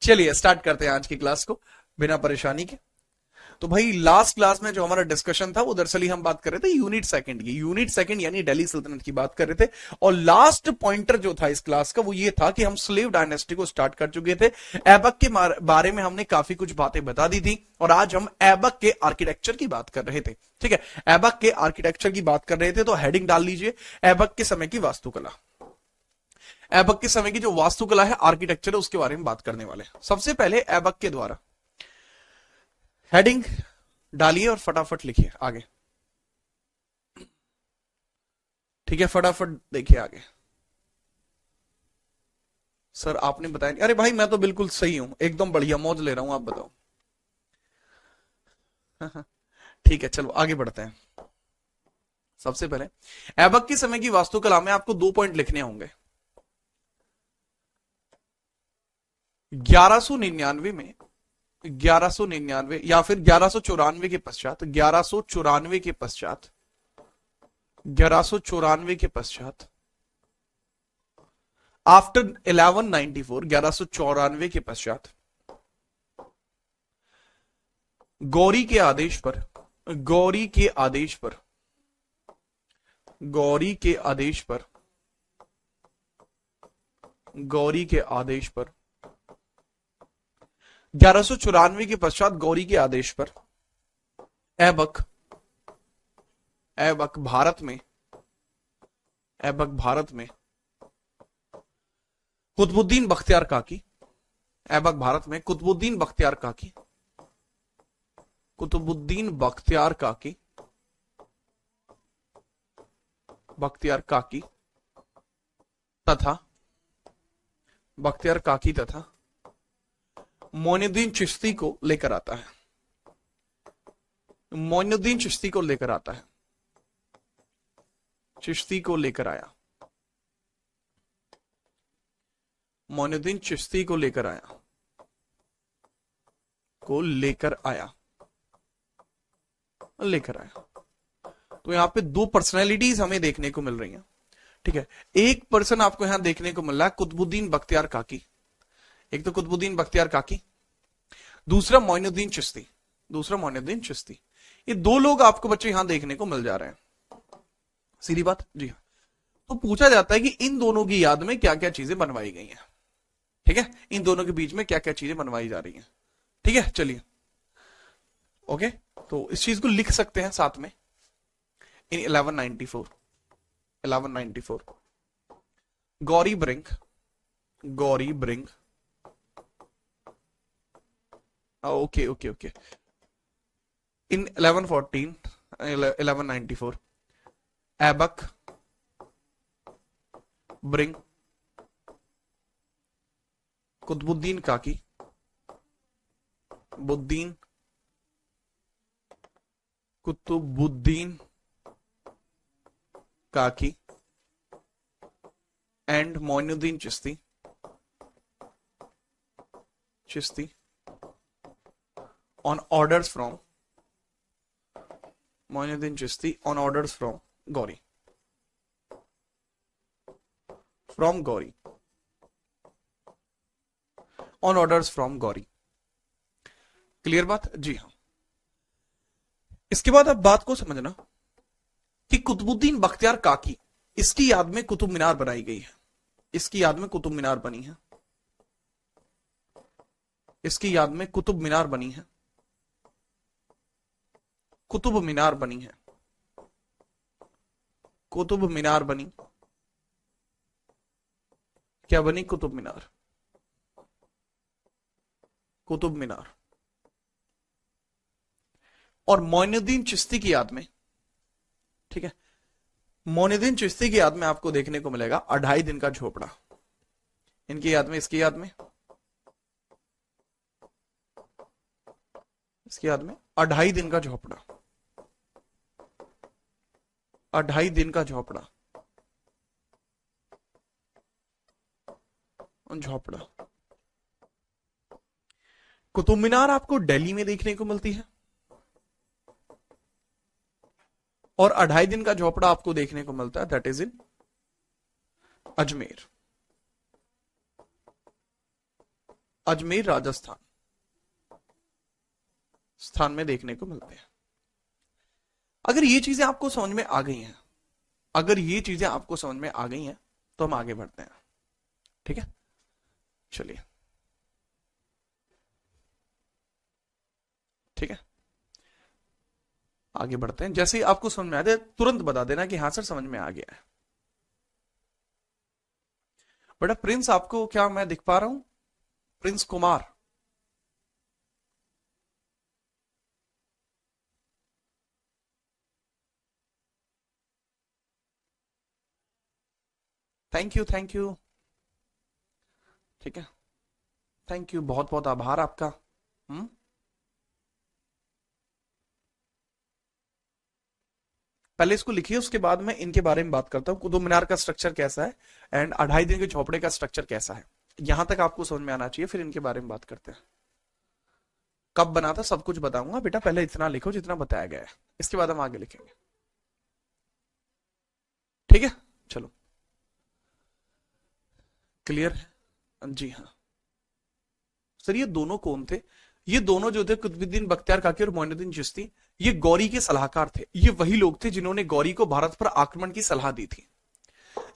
चलिए स्टार्ट करते हैं आज की क्लास को बिना परेशानी के। तो भाई लास्ट क्लास में जो हमारा डिस्कशन था वो दरअसल हम बात कर रहे थे यूनिट सेकंड की, यूनिट सेकंड यानी दिल्ली सल्तनत की बात कर रहे थे। और लास्ट पॉइंटर जो था इस क्लास का वो ये था कि हम स्लेव डायनेस्टी को स्टार्ट कर चुके थे। ऐबक के बारे में हमने काफी कुछ बातें बता दी थी और आज हम ऐबक के आर्किटेक्चर की बात कर रहे थे। ठीक है, ऐबक के आर्किटेक्चर की बात कर रहे थे, तो हेडिंग डाल लीजिए ऐबक के समय की वास्तुकला। ऐबक के समय की जो वास्तुकला है, आर्किटेक्चर है, उसके बारे में बात करने वाले हैं। सबसे पहले ऐबक के द्वारा हेडिंग डालिए और फटाफट लिखिए आगे। ठीक है, फटाफट देखिए आगे। सर आपने बताया, अरे भाई मैं तो बिल्कुल सही हूं, एकदम बढ़िया मौज ले रहा हूं, आप बताओ। ठीक है, चलो आगे बढ़ते हैं। सबसे पहले ऐबक के समय की वास्तुकला में आपको 2 पॉइंट लिखने होंगे। 1199 में, 1199 या फिर 1194 के पश्चात, 1194 के पश्चात, 1194 के पश्चात, आफ्टर 1194, 1194 के पश्चात गौरी के आदेश पर, गौरी के आदेश पर, गौरी के आदेश पर, गौरी के आदेश पर, 1194 के पश्चात गौरी के आदेश पर ऐबक, ऐबक भारत में, ऐबक भारत में कुतुबुद्दीन बख्तियार काकी, ऐबक भारत में कुतुबुद्दीन बख्तियार काकी, कुतुबुद्दीन बख्तियार काकी, बख्तियार काकी तथा बख्तियार काकी तथा मोइनुद्दीन चिश्ती को लेकर आता है, मोइनुद्दीन चिश्ती को लेकर आता है, चिश्ती को लेकर आया, मोइनुद्दीन चिश्ती को लेकर आया, को लेकर आया, लेकर आया। तो यहां पे 2 पर्सनैलिटीज हमें देखने को मिल रही हैं। ठीक है, एक पर्सन आपको यहां देखने को मिल रहा है कुतुबुद्दीन बख्तियार काकी, एक तो कुतुबुद्दीन बख्तियार काकी, दूसरा मोइनुद्दीन चिश्ती, दूसरा मोइनुद्दीन चिश्ती। ये 2 लोग आपको बच्चे यहां देखने को मिल जा रहे हैं। सीधी बात, जी हाँ। तो पूछा जाता है कि इन दोनों की याद में क्या क्या चीजें बनवाई गई हैं। ठीक है, इन दोनों के बीच में क्या क्या चीजें बनवाई जा रही हैं। ठीक है, चलिए ओके, तो इस चीज को लिख सकते हैं साथ में। इन 1194, 1194 गौरी ब्रिंक, गौरी ब्रिंक, okay okay okay. In 1114, 1194 Aibak ब्रिंग कुतुबुद्दीन काकी, बुद्दीन, Qutbuddin Kaki and Moinuddin Chishti, Chishti on orders from Moinuddin Chishti, on orders from Gauri, from Gauri, on orders from Gauri। Clear बात, जी हाँ। इसके बाद अब बात को समझना कि कुतुबुद्दीन बख्तियार काकी, इसकी याद में कुतुब मीनार बनाई गई है, इसकी याद में कुतुब मीनार बनी है, इसकी याद में कुतुब मीनार बनी है, कुतुब मीनार बनी है, कुतुब मीनार बनी, क्या बनी? कुतुब मीनार, कुतुब मीनार। और मोइनुद्दीन चिश्ती की याद में, ठीक है, मोइनुद्दीन चिश्ती की याद में आपको देखने को मिलेगा 2.5 दिन का झोपड़ा, इनकी याद में, इसकी याद में, इसकी याद में 2.5 दिन का झोपड़ा, 2.5 दिन का झोपड़ा, झोपड़ा। कुतुब मीनार आपको दिल्ली में देखने को मिलती है और 2.5 दिन का झोपड़ा आपको देखने को मिलता है, that is in Ajmer. Ajmer Rajasthan स्थान में देखने को मिलते हैं। अगर ये चीजें आपको समझ में आ गई हैं, अगर ये चीजें आपको समझ में आ गई हैं तो हम आगे बढ़ते हैं। ठीक है, चलिए, ठीक है, आगे बढ़ते हैं। जैसे ही आपको समझ में आ जाए तुरंत बता देना कि हाँ सर समझ में आ गया है। बेटा प्रिंस, आपको क्या मैं दिख पा रहा हूं? Prince Kumar, thank you, thank you. ठीक है, थैंक यू, बहुत बहुत आभार आपका। हम्म, पहले इसको लिखिए, उसके बाद मैं इनके बारे में बात करता हूं। कुतुब मीनार का स्ट्रक्चर कैसा है एंड 2.5 दिन के झोपड़े का स्ट्रक्चर कैसा है, यहां तक आपको समझ में आना चाहिए, फिर इनके बारे में बात करते हैं। कब बना था सब कुछ बताऊंगा बेटा, पहले इतना लिखो जितना बताया गया है, इसके बाद हम आगे लिखेंगे। ठीक है, चलो, क्लियर है? जी हाँ सर, ये दोनों कौन थे? ये दोनों जो थे कुतुबुद्दीन बख्तियार काकी और मोइनुद्दीन चिश्ती, ये गौरी के सलाहकार थे। ये वही लोग थे जिन्होंने गौरी को भारत पर आक्रमण की सलाह दी थी।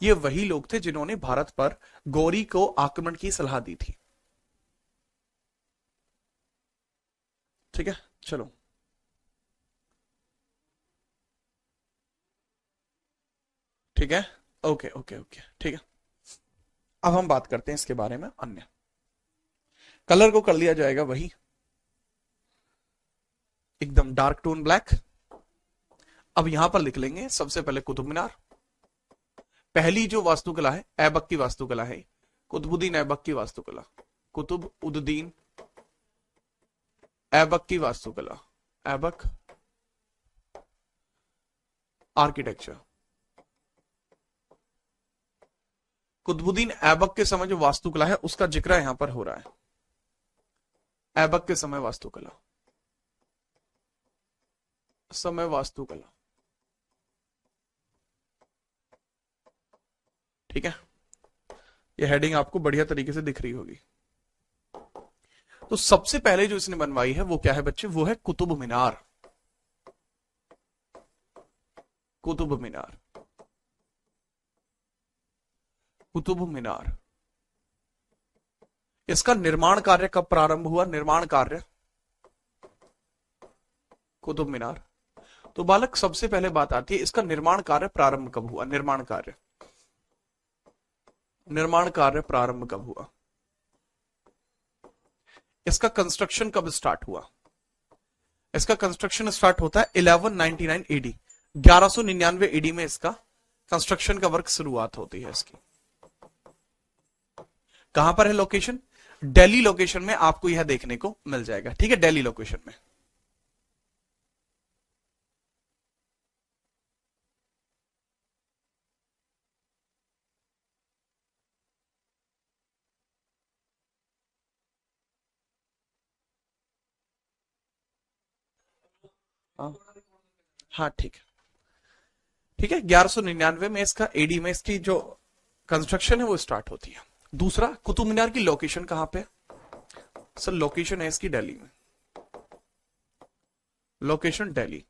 ये वही लोग थे जिन्होंने भारत पर गौरी को आक्रमण की सलाह दी थी। ठीक है, चलो, ठीक है, ओके ओके ओके, ठीक है। अब हम बात करते हैं इसके बारे में अन्य। कलर को कर लिया जाएगा वही, एकदम डार्क टोन ब्लैक। अब यहां पर लिख लेंगे सबसे पहले कुतुब मीनार। पहली जो वास्तुकला है ऐबक की वास्तुकला है, कुतुबुद्दीन ऐबक की वास्तुकला, कुतुब उद्दीन ऐबक की वास्तुकला, ऐबक आर्किटेक्चर। कुतुबुद्दीन ऐबक के समय जो वास्तुकला है उसका जिक्र यहां पर हो रहा है। ऐबक के समय वास्तुकला, समय वास्तुकला, ठीक है। ये हेडिंग आपको बढ़िया तरीके से दिख रही होगी। तो सबसे पहले जो इसने बनवाई है वो क्या है बच्चे? वो है कुतुब मीनार। कुतुब मीनार, कुतुब मीनार। इसका निर्माण कार्य कब प्रारंभ हुआ? निर्माण कार्य कुतुब मीनार। तो बालक सबसे पहले बात आती है इसका निर्माण कार्य प्रारंभ कब हुआ? निर्माण कार्य, निर्माण कार्य प्रारंभ कब हुआ? इसका कंस्ट्रक्शन कब स्टार्ट हुआ? इसका कंस्ट्रक्शन स्टार्ट होता है 1199 एडी, 1199 एडी में इसका कंस्ट्रक्शन का वर्क शुरुआत होती है इसकी। कहां पर है लोकेशन? दिल्ली लोकेशन में आपको यह देखने को मिल जाएगा। ठीक है, दिल्ली लोकेशन में। हाँ हाँ, ठीक है, ठीक है। 1199 में इसका एडी में इसकी जो कंस्ट्रक्शन है वो स्टार्ट होती है। दूसरा, कुतुब मीनार की लोकेशन कहां पे? सर लोकेशन है इसकी दिल्ली में, लोकेशन दिल्ली,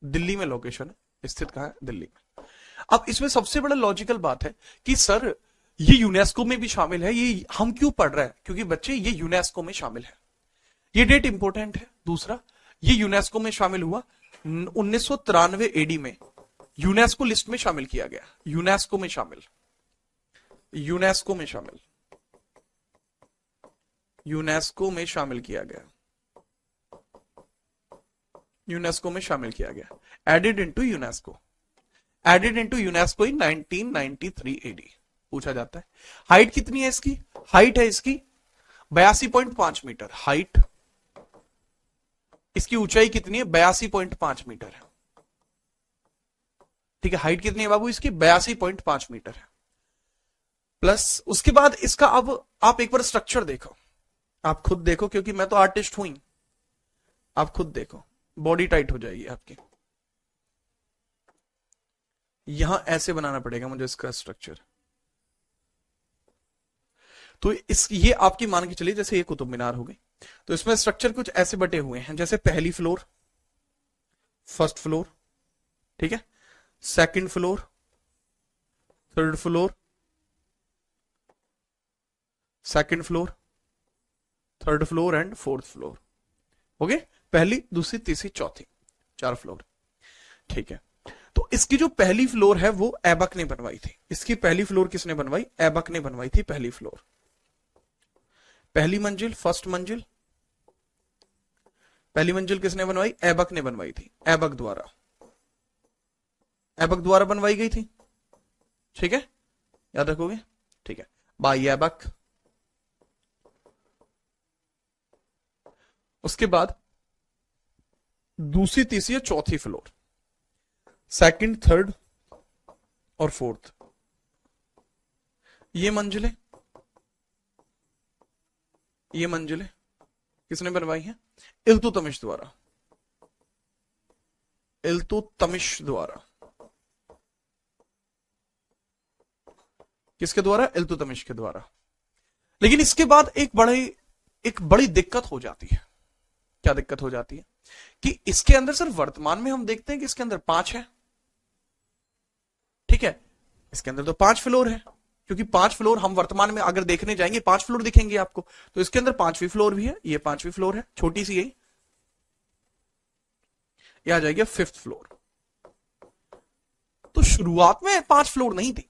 दिल्ली में लोकेशन है, स्थित कहां है? दिल्ली में। अब इसमें सबसे बड़ा लॉजिकल बात है कि सर ये यूनेस्को में भी शामिल है, ये हम क्यों पढ़ रहे हैं? क्योंकि बच्चे ये यूनेस्को में शामिल है, ये डेट इंपॉर्टेंट है। दूसरा, ये यूनेस्को में शामिल हुआ 1993 एडी में, यूनेस्को लिस्ट में शामिल किया गया। यूनेस्को में शामिल, यूनेस्को में शामिल, यूनेस्को में शामिल किया गया, यूनेस्को में शामिल किया गया, added into UNESCO, added into UNESCO in 1993 AD. पूछा जाता है हाइट कितनी है इसकी? हाइट है इसकी 82.5 मीटर हाइट। इसकी ऊंचाई कितनी है? 82.5 मीटर है। ठीक है, हाइट कितनी है बाबू इसकी? 82.5 मीटर है। प्लस उसके बाद इसका, अब आप एक बार स्ट्रक्चर देखो, आप खुद देखो, क्योंकि मैं तो आर्टिस्ट हूं ही, आप खुद देखो, बॉडी टाइट हो जाएगी आपकी। यहां ऐसे बनाना पड़ेगा मुझे इसका स्ट्रक्चर। तो ये आपकी मान के चलिए जैसे ये कुतुब मीनार हो गई, तो इसमें स्ट्रक्चर कुछ ऐसे बटे हुए हैं, जैसे पहली फ्लोर, फर्स्ट फ्लोर, ठीक है, second floor, third floor, second floor, third floor and fourth floor. Okay, पहली, दूसरी, तीसरी, चौथी, 4 फ्लोर। ठीक है, तो इसकी जो पहली फ्लोर है वो ऐबक ने बनवाई थी। इसकी पहली फ्लोर किसने बनवाई? ऐबक ने बनवाई थी पहली फ्लोर। पहली मंजिल, फर्स्ट मंजिल, पहली मंजिल किसने बनवाई? ऐबक ने बनवाई थी, ऐबक द्वारा, ऐबक द्वारा बनवाई गई थी। ठीक है, याद रखोगे? ठीक है, बाई ऐबक। उसके बाद दूसरी, तीसरी या चौथी फ्लोर, सेकंड, थर्ड और फोर्थ, ये मंजिलें किसने बनवाई हैं? इल्तुतमिश द्वारा, इल्तुतमिश द्वारा। किसके द्वारा? इल्तुतमिश के द्वारा। लेकिन इसके बाद एक बड़ी दिक्कत हो जाती है। क्या दिक्कत हो जाती है? कि इसके अंदर सिर्फ वर्तमान में हम देखते हैं कि इसके अंदर 5 है। ठीक है, इसके अंदर तो 5 फ्लोर है, क्योंकि 5 फ्लोर हम वर्तमान में अगर देखने जाएंगे 5 फ्लोर दिखेंगे आपको, तो इसके अंदर 5वीं फ्लोर भी है, ये 5वीं फ्लोर है, छोटी सी यही, ये आ जाएगी 5th फ्लोर। तो शुरुआत में 5 फ्लोर नहीं थी,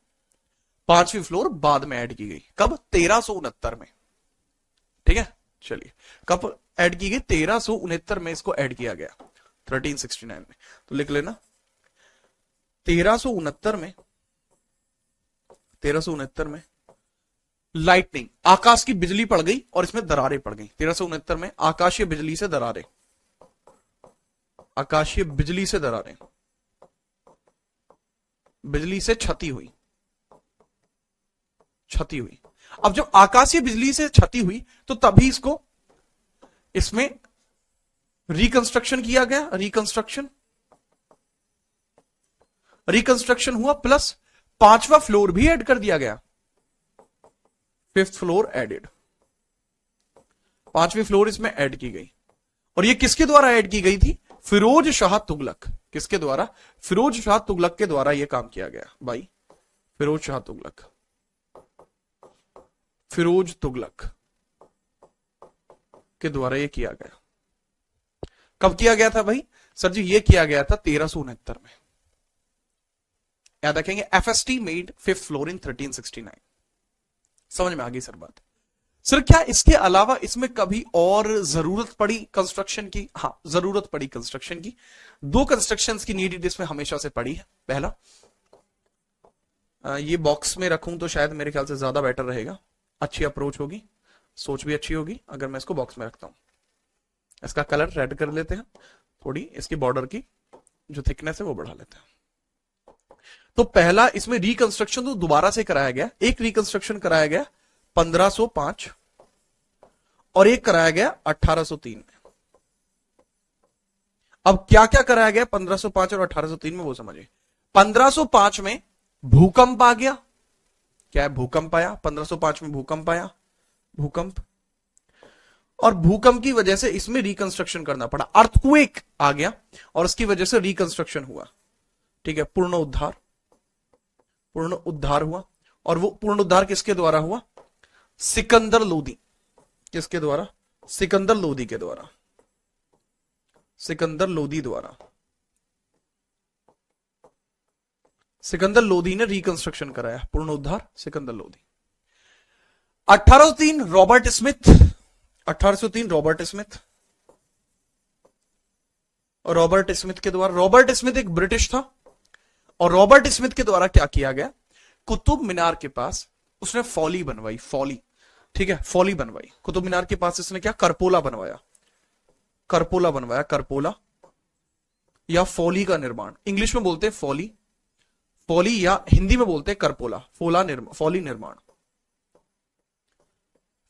5वीं फ्लोर बाद में ऐड की गई। कब? 1369 में। ठीक है, चलिए, कब ऐड की गई? 1369 में इसको ऐड किया गया, 1369 में। तो लिख लेना 1369 में लाइटनिंग, आकाश की बिजली पड़ गई और इसमें दरारें पड़ गई। 1369 में आकाशीय बिजली से दरारें, आकाशीय बिजली से दरारें, बिजली से क्षति हुई। अब जब आकाशीय बिजली से क्षति हुई तो तभी इसमें रिकंस्ट्रक्शन किया गया, रिकंस्ट्रक्शन हुआ, प्लस 5वां फ्लोर भी ऐड कर दिया गया, 5th फ्लोर एडेड, 5वीं फ्लोर इसमें ऐड की गई। और ये किसके द्वारा ऐड की गई थी? फिरोज शाह तुगलक। किसके द्वारा? फिरोज शाह तुगलक के द्वारा यह काम किया गया भाई, फिरोज शाह तुगलक, फिरोज तुगलक के द्वारा यह किया गया। कब किया गया था भाई? सर जी यह किया गया था 1369 में। याद रखेंगे, FST मेड 5th फ्लोर इन 1369। समझ में आ गई सर बात? सर क्या इसके अलावा इसमें कभी और जरूरत पड़ी कंस्ट्रक्शन की? हाँ, जरूरत पड़ी कंस्ट्रक्शन की। 2 कंस्ट्रक्शंस की नीड इसमें हमेशा से पड़ी है। पहला, ये बॉक्स में रखूं तो शायद मेरे ख्याल से ज्यादा बेटर रहेगा, अच्छी अप्रोच होगी, सोच भी अच्छी होगी अगर मैं इसको बॉक्स में रखता हूं। इसका कलर रेड कर लेते हैं, थोड़ी इसकी बॉर्डर की जो थिकनेस है वो बढ़ा लेते हैं। तो पहला इसमें रिकंस्ट्रक्शन तो दोबारा से कराया गया। एक रिकंस्ट्रक्शन कराया गया 1505 और एक कराया गया 1803 में। अब क्या क्या कराया गया 1505 और 1803 में वो समझिए। 1505 में भूकंप आ गया। क्या है? भूकंप आया। 1505 में भूकंप आया, भूकंप, और भूकंप की वजह से इसमें रिकंस्ट्रक्शन करना पड़ा। अर्थक्वेक आ गया और उसकी वजह से रिकंस्ट्रक्शन हुआ। ठीक है, पूर्ण उद्धार हुआ। और वो पूर्ण उद्धार किसके द्वारा हुआ? सिकंदर लोदी। किसके द्वारा? सिकंदर लोदी के द्वारा, सिकंदर लोदी द्वारा। सिकंदर लोदी ने रिकंस्ट्रक्शन कराया, पूर्ण उद्धार Sikandar Lodi. 1803 Robert Smith, 1803 Robert Smith, और रॉबर्ट स्मिथ के द्वारा। रॉबर्ट स्मिथ एक ब्रिटिश था और रॉबर्ट स्मिथ के द्वारा क्या किया गया? कुतुब मीनार के पास उसने फॉली बनवाई, फॉली। ठीक है, फॉली बनवाई। कुतुब मीनार के पास इसने क्या? करपोला बनवाया, करपोला बनवाया, करपोला या फॉली का निर्माण। इंग्लिश में बोलते हैं फॉली, फॉली, या हिंदी में बोलते हैं करपोला, फॉली निर्माण।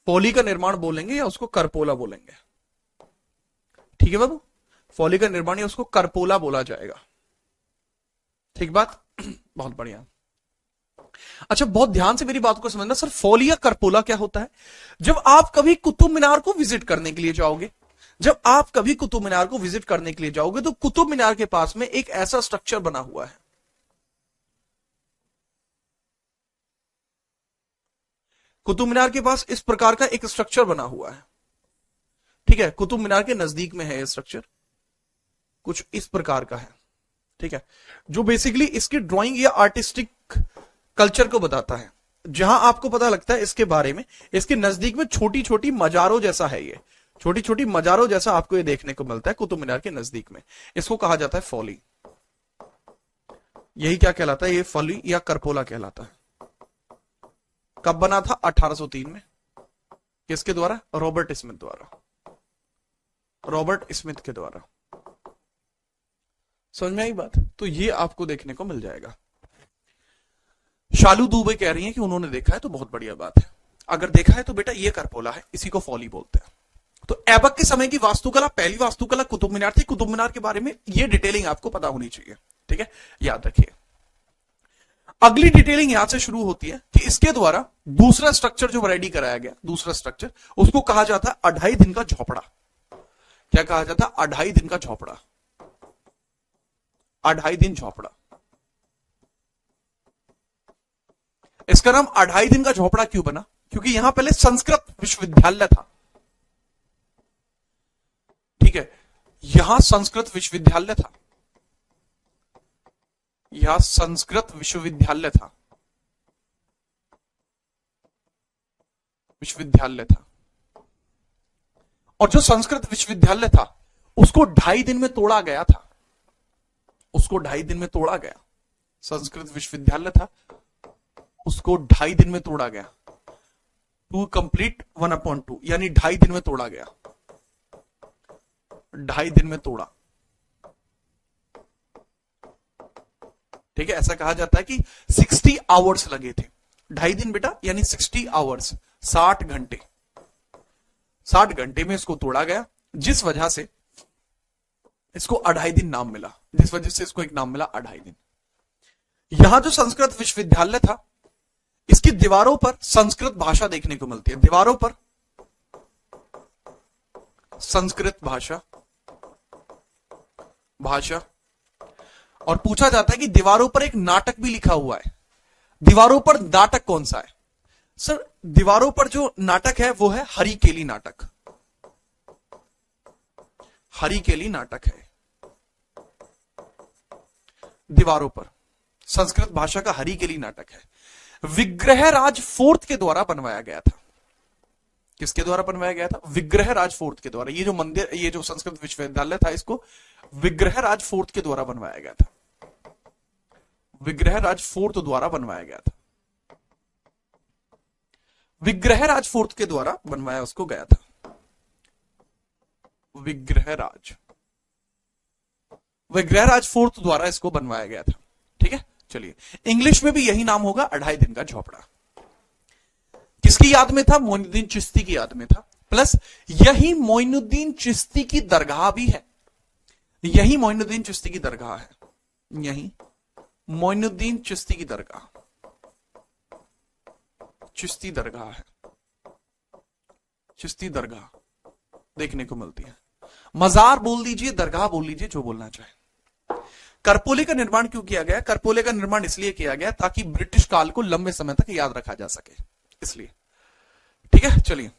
फॉली का निर्माण बोलेंगे या उसको करपोला बोलेंगे? ठीक है बाबू, फॉली का निर्माण या उसको करपोला बोला जाएगा। ठीक बात, बहुत बढ़िया। अच्छा, बहुत ध्यान से मेरी बात को समझना। सर फॉली या करपोला क्या होता है? जब आप कभी कुतुब मीनार को विजिट करने के लिए जाओगे, जब आप कभी कुतुब मीनार को विजिट करने के लिए जाओगे तो कुतुब मीनार के पास में एक ऐसा स्ट्रक्चर बना हुआ है। कुतुब मीनार के पास इस प्रकार का एक स्ट्रक्चर बना हुआ है। ठीक है, कुतुब मीनार के नजदीक में है ये स्ट्रक्चर, कुछ इस प्रकार का है। ठीक है, जो बेसिकली इसकी ड्राइंग या आर्टिस्टिक कल्चर को बताता है। जहां आपको पता लगता है इसके बारे में, इसके नजदीक में छोटी छोटी मजारों जैसा है, ये छोटी छोटी मजारों जैसा आपको ये देखने को मिलता है कुतुब मीनार के नजदीक में। इसको कहा जाता है फॉली। यही क्या कहलाता है? ये फॉली या करपोला कहलाता है। कब बना था? 1803 में। किसके द्वारा? रॉबर्ट स्मिथ द्वारा। रॉबर्ट स्मिथ के द्वारा। समझ में आई बात? तो ये आपको देखने को मिल जाएगा। शालू दुबे कह रही हैं कि उन्होंने देखा है, तो बहुत बढ़िया बात है। अगर देखा है तो बेटा ये करपोला है, इसी को फॉली बोलते हैं। तो ऐबक के समय की वास्तुकला, पहली वास्तुकला कुतुब मीनार थी। कुतुब मीनार के बारे में ये डिटेलिंग आपको पता होनी चाहिए। ठीक है, याद रखिए। अगली डिटेलिंग यहां से शुरू होती है कि इसके द्वारा दूसरा स्ट्रक्चर जो रेडी कराया गया, दूसरा स्ट्रक्चर, उसको कहा जाता है 2.5 दिन का झोपड़ा। क्या कहा जाता है? 2.5 दिन का झोपड़ा। 2.5 दिन झोपड़ा। इसका नाम 2.5 दिन का झोपड़ा क्यों बना? क्योंकि यहां पहले संस्कृत विश्वविद्यालय था। ठीक है, यहां संस्कृत विश्वविद्यालय था। यहां संस्कृत विश्वविद्यालय था। विश्वविद्यालय था। और जो संस्कृत विश्वविद्यालय था उसको 2.5 दिन में तोड़ा गया था। उसको 2.5 दिन में तोड़ा गया। संस्कृत विश्वविद्यालय था, उसको 2.5 दिन में तोड़ा गया। 2 कंप्लीट 1/2, यानी 2.5 दिन में तोड़ा गया। 2.5 दिन में तोड़ा। ठीक है, ऐसा कहा जाता है कि 60 आवर्स लगे थे। 2.5 दिन बेटा, यानी 60 आवर्स, 60 घंटे। 60 घंटे में इसको तोड़ा गया, जिस वजह से इसको 2.5 दिन नाम मिला। जिस वजह से इसको एक नाम मिला 2.5 दिन। यहां जो संस्कृत विश्वविद्यालय था, इसकी दीवारों पर संस्कृत भाषा देखने को मिलती है। दीवारों पर संस्कृत भाषा। और पूछा जाता है कि दीवारों पर एक नाटक भी लिखा हुआ है। दीवारों पर नाटक कौन सा है? सर दीवारों पर जो नाटक है वो है हरिकेली नाटक। हरिकेली नाटक है दीवारों पर, संस्कृत भाषा का हरिकेली नाटक है। विग्रहराज फोर्थ के द्वारा बनवाया गया था। किसके द्वारा बनवाया गया था? विग्रहराज फोर्थ के द्वारा। ये जो मंदिर, ये जो संस्कृत विश्वविद्यालय था, इसको विग्रहराज फोर्थ के द्वारा बनवाया गया था। विग्रहराज फोर्थ द्वारा बनवाया गया था। विग्रहराज फोर्थ के द्वारा बनवाया उसको गया था। विग्रहराज फोर्थ द्वारा इसको बनवाया गया था। ठीक है, चलिए। इंग्लिश में भी यही नाम होगा, 2.5 दिन का झोपड़ा। किसकी याद में था? मोइनुद्दीन चिश्ती की याद में था। प्लस यही मोइनुद्दीन चिश्ती की दरगाह भी है। यही मोइनुद्दीन चिश्ती की दरगाह है। यही मोइनुद्दीन चिश्ती की दरगाह, चिश्ती दरगाह है। चिश्ती दरगाह देखने को मिलती है। मजार बोल दीजिए, दरगाह बोल लीजिए, जो बोलना चाहे। करपोले का निर्माण क्यों किया गया? करपोले का निर्माण इसलिए किया गया ताकि ब्रिटिश काल को लंबे समय तक याद रखा जा सके, इसलिए। ठीक है, चलिए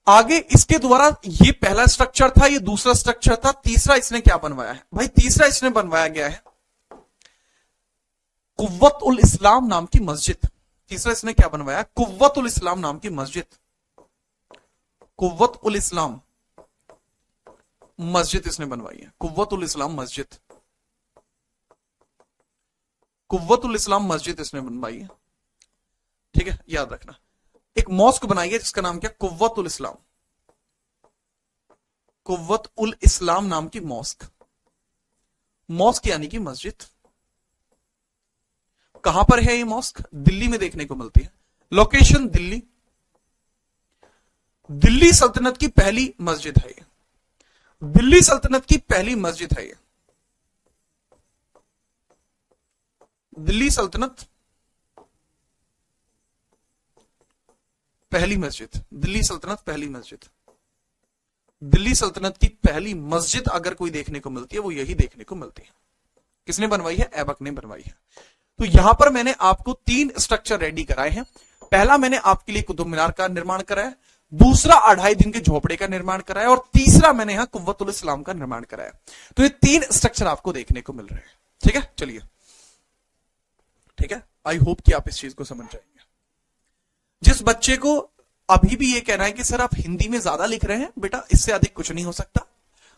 आगे। इसके द्वारा, ये पहला स्ट्रक्चर था, ये दूसरा स्ट्रक्चर था। तीसरा इसने क्या बनवाया है भाई? तीसरा इसने बनवाया गया है कुव्वत उल इस्लाम नाम की मस्जिद। तीसरा इसने क्या बनवाया? कुव्वत उल इस्लाम नाम की मस्जिद। कुव्वत उल इस्लाम मस्जिद इसने बनवाई है। कुव्वत उल इस्लाम मस्जिद। कुव्वत उल इस्लाम मस्जिद इसने बनवाई है। ठीक है, याद रखना। एक मॉस्क बनाई है जिसका नाम क्या? कुव्वत उल इस्लाम। कुव्वत उल इस्लाम नाम की मॉस्क। मॉस्क यानी कि मस्जिद। कहां पर है ये मॉस्क? दिल्ली में देखने को मिलती है। लोकेशन दिल्ली। दिल्ली सल्तनत की पहली मस्जिद है ये। दिल्ली सल्तनत की पहली मस्जिद है ये। दिल्ली सल्तनत पहली मस्जिद, दिल्ली सल्तनत पहली मस्जिद, दिल्ली सल्तनत की पहली मस्जिद अगर कोई देखने को मिलती है वो यही देखने को मिलती है। किसने बनवाई है? ऐबक ने बनवाई है। तो यहां पर मैंने आपको 3 स्ट्रक्चर रेडी कराए हैं। पहला मैंने आपके लिए कुतुब मीनार का निर्माण कराया, दूसरा 2.5 दिन के झोपड़े का निर्माण कराया, और तीसरा मैंने यहां कुव्वतुल इस्लाम का निर्माण कराया। तो ये 3 स्ट्रक्चर आपको देखने को मिल रहे हैं। ठीक है, चलिए, ठीक है, आई होप कि आप इस चीज को समझ जाएंगे। जिस बच्चे को अभी भी ये कहना है कि सर आप हिंदी में ज्यादा लिख रहे हैं, बेटा इससे अधिक कुछ नहीं हो सकता।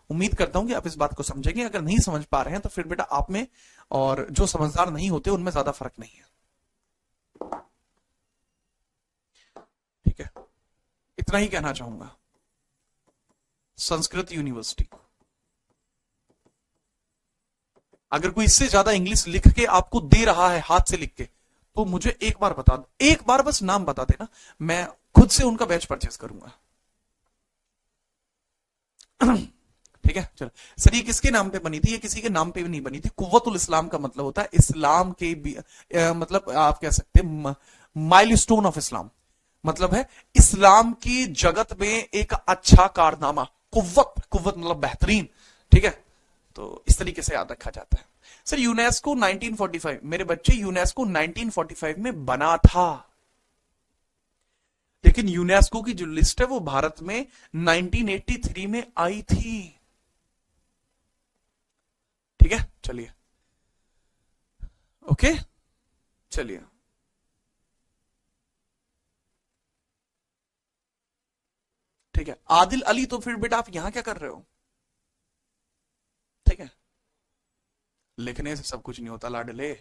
उम्मीद करता हूं कि आप इस बात को समझेंगे। अगर नहीं समझ पा रहे हैं तो फिर बेटा आप में और जो समझदार नहीं होते उनमें ज्यादा फर्क नहीं है। ठीक है, इतना ही कहना चाहूंगा। संस्कृत यूनिवर्सिटी, अगर कोई इससे ज्यादा इंग्लिश लिख के आपको दे रहा है हाथ से लिख के, तो मुझे एक बार बता दो, एक बार बस नाम बता देना, मैं खुद से उनका बैच परचेस करूंगा। ठीक है, चलो सर, ये किसके नाम पे बनी थी? ये किसी के नाम पे भी नहीं बनी थी। कुव्वतुल इस्लाम का मतलब होता है इस्लाम के मतलब आप कह सकते हैं माइलस्टोन ऑफ इस्लाम, मतलब है इस्लाम की जगत में एक अच्छा कारनामा। कुव्वत, कुव्वत मतलब बेहतरीन। ठीक है, तो इस तरीके से याद रखा जाता है। सर यूनेस्को 1945, मेरे बच्चे यूनेस्को 1945 में बना था, लेकिन यूनेस्को की जो लिस्ट है वो भारत में 1983 में आई थी। ठीक है, चलिए, ओके, चलिए, ठीक है। आदिल अली, तो फिर बेटा आप यहां क्या कर रहे हो? ठीक है, लिखने से सब कुछ नहीं होता लाडले,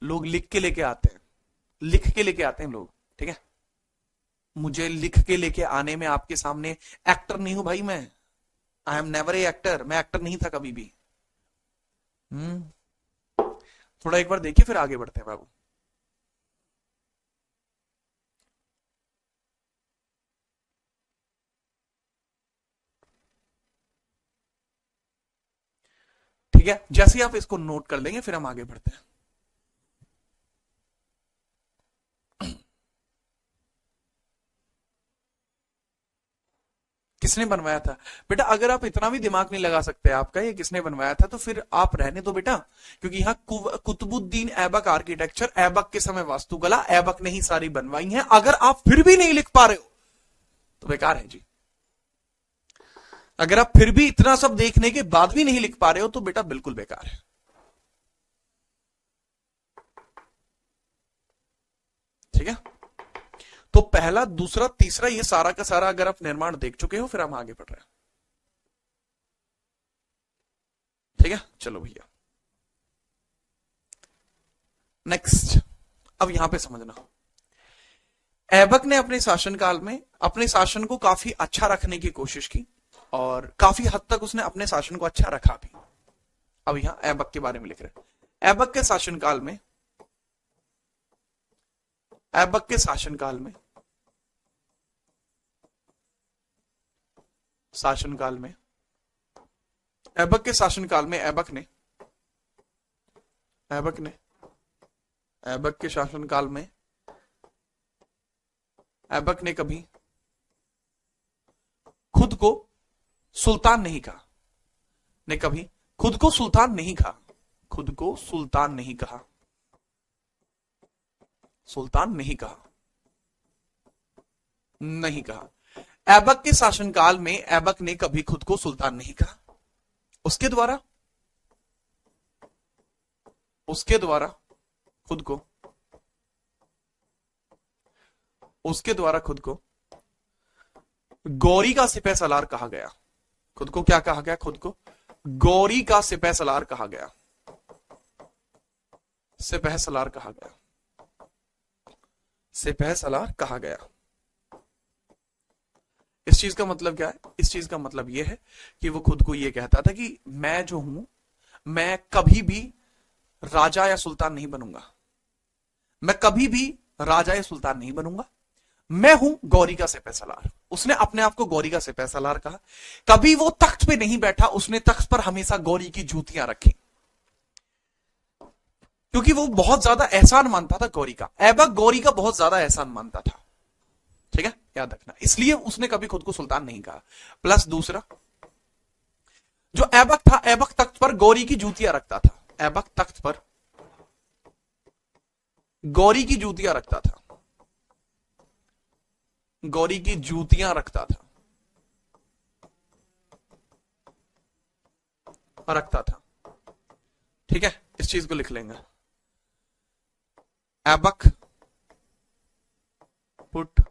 लोग लिख के लेके आते हैं, लिख के लेके आते हैं लोग। ठीक है, मुझे लिख के लेके आने में आपके सामने एक्टर नहीं हूं भाई मैं। I am never a actor, मैं एक्टर नहीं था कभी भी। थोड़ा एक बार देखिए फिर आगे बढ़ते हैं बाबू। ठीक है, जैसे ही आप इसको नोट कर लेंगे फिर हम आगे बढ़ते हैं। किसने बनवाया था? बेटा अगर आप इतना भी दिमाग नहीं लगा सकते आपका ये किसने बनवाया था, तो फिर आप रहने दो बेटा, क्योंकि यहाँ कुतुबुद्दीन ऐबक आर्किटेक्चर, ऐबक के समय वास्तुकला ऐबक ने ही सारी बनवाई है। अगर आप फिर भी नहीं लिख पा रहे हो तो बेकार है जी। अगर आप फिर भी इतना सब देखने के बाद भी नहीं लिख पा रहे हो तो बेटा बिल्कुल बेकार है। ठीक है, तो पहला, दूसरा, तीसरा, ये सारा का सारा अगर आप निर्माण देख चुके हो फिर हम आगे बढ़ रहे हैं। ठीक है, चलो भैया, नेक्स्ट। अब यहां पे समझना, ऐबक ने अपने शासनकाल में अपने शासन को काफी अच्छा रखने की कोशिश की और काफी हद तक उसने अपने शासन को अच्छा रखा भी। अब यहां ऐबक के बारे में लिख रहे हैं। ऐबक के शासनकाल में, ऐबक के शासनकाल में, शासनकाल में, ऐबक के शासनकाल में ऐबक ने, ऐबक ने, ऐबक के शासनकाल में ऐबक ने कभी खुद को सुल्तान नहीं कहा, ने कभी खुद को सुल्तान नहीं कहा, खुद को सुल्तान नहीं कहा, सुल्तान नहीं कहा, नहीं कहा। ऐबक के शासनकाल में ऐबक ने कभी खुद को सुल्तान नहीं कहा। उसके द्वारा, उसके द्वारा खुद को, उसके द्वारा खुद को गौरी का सिपह सलार कहा गया। खुद को क्या कहा गया? खुद को गौरी का सिपह सलार कहा गया, सिपह सलार कहा गया, सिपह सलार कहा गया। इस चीज का मतलब क्या है? इस चीज का मतलब यह है कि वो खुद को यह कहता था कि मैं जो हूं, मैं कभी भी राजा या सुल्तान नहीं बनूंगा, मैं कभी भी राजा या सुल्तान नहीं बनूंगा, मैं हूं गौरी का सिपह सलार। उसने अपने आप को गौरी का सिपह सलार कहा। कभी वो तख्त पे नहीं बैठा, उसने तख्त पर हमेशा गौरी की जूतियां रखी। क्योंकि वो बहुत ज्यादा एहसान मानता था गौरी का, ऐबक गौरी का बहुत ज्यादा एहसान मानता था। ठीक है, याद रखना, इसलिए उसने कभी खुद को सुल्तान नहीं कहा। प्लस दूसरा, जो ऐबक था, ऐबक तख्त पर गौरी की जूतियां रखता था। ऐबक तख्त पर गौरी की जूतियां रखता था, गौरी की जूतियां रखता था, रखता था। ठीक है, इस चीज को लिख लेंगे। Aibak put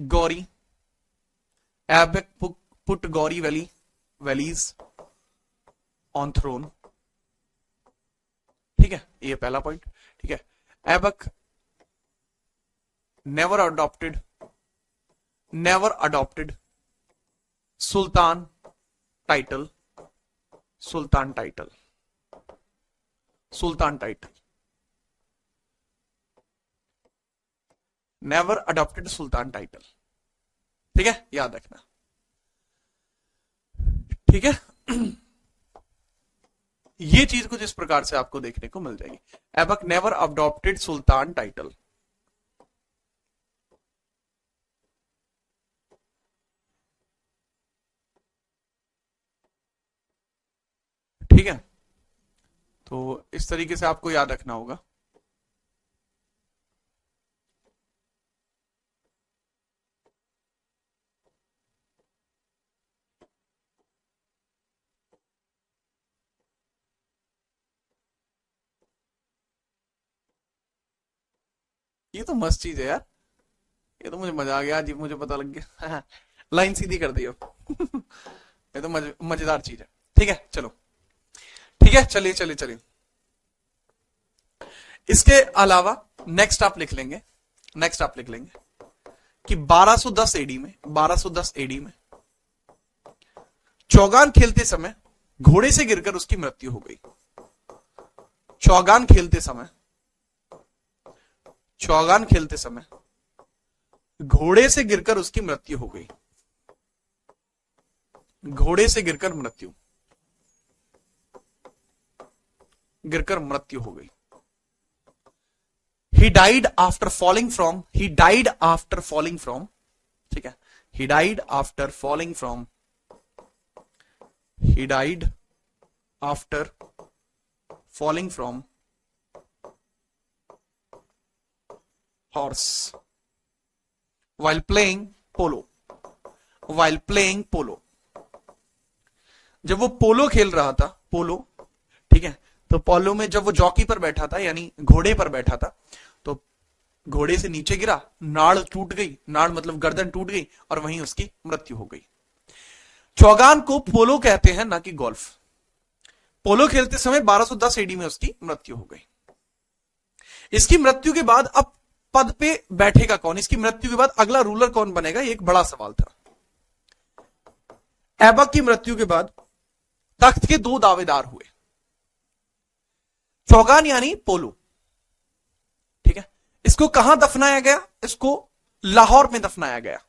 Ghori, Aibak put Ghori valleys on throne. ठीक है, ये पहला पॉइंट। ठीक है, Aibak never adopted, never adopted sultan title, sultan title, sultan title, never adopted sultan title. ठीक है, याद रखना। ठीक है, ये चीज कुछ इस प्रकार से आपको देखने को मिल जाएगी। Aibak never adopted sultan title. ठीक है, तो इस तरीके से आपको याद रखना होगा। ये तो मस्त चीज है यार, ये तो मुझे मजा आ गया, जी मुझे पता लग गया। लाइन सीधी कर दियो। ये तो मजेदार चीज है। ठीक है, चलो। ठीक है, चलिए चलिए चलिए। इसके अलावा नेक्स्ट आप लिख लेंगे, नेक्स्ट आप लिख लेंगे कि 1210 एडी में, 1210 एडी में चौगान खेलते समय घोड़े से गिरकर उसकी मृत्यु हो गई। चौगान खेलते समय, चौगान खेलते समय घोड़े से गिरकर उसकी मृत्यु हो गई। घोड़े से गिरकर मृत्यु, गिरकर मृत्यु हो गई। He died after falling from, he died after falling from. ठीक है, he died after falling from, he died after falling from horse while playing polo, while playing पोलो। जब वो पोलो खेल रहा था, पोलो, ठीक है, तो पोलो में जब वो जॉकी पर बैठा था, यानी घोड़े पर बैठा था, तो घोड़े से नीचे गिरा, नाड़ टूट गई, नाड़ मतलब गर्दन टूट गई और वहीं उसकी मृत्यु हो गई। चौगान को पोलो कहते हैं, ना कि गोल्फ। पोलो खेलते समय 1210 एडी में उसकी मृत्यु हो गई। इसकी मृत्यु के बाद अब पद पे बैठेगा कौन, इसकी मृत्यु के बाद अगला रूलर कौन बनेगा, ये एक बड़ा सवाल था। ऐबक की मृत्यु के बाद तख्त के दो दावेदार हुए, चौगान यानी पोलो। ठीक है, इसको कहां दफनाया गया, इसको लाहौर में दफनाया गया।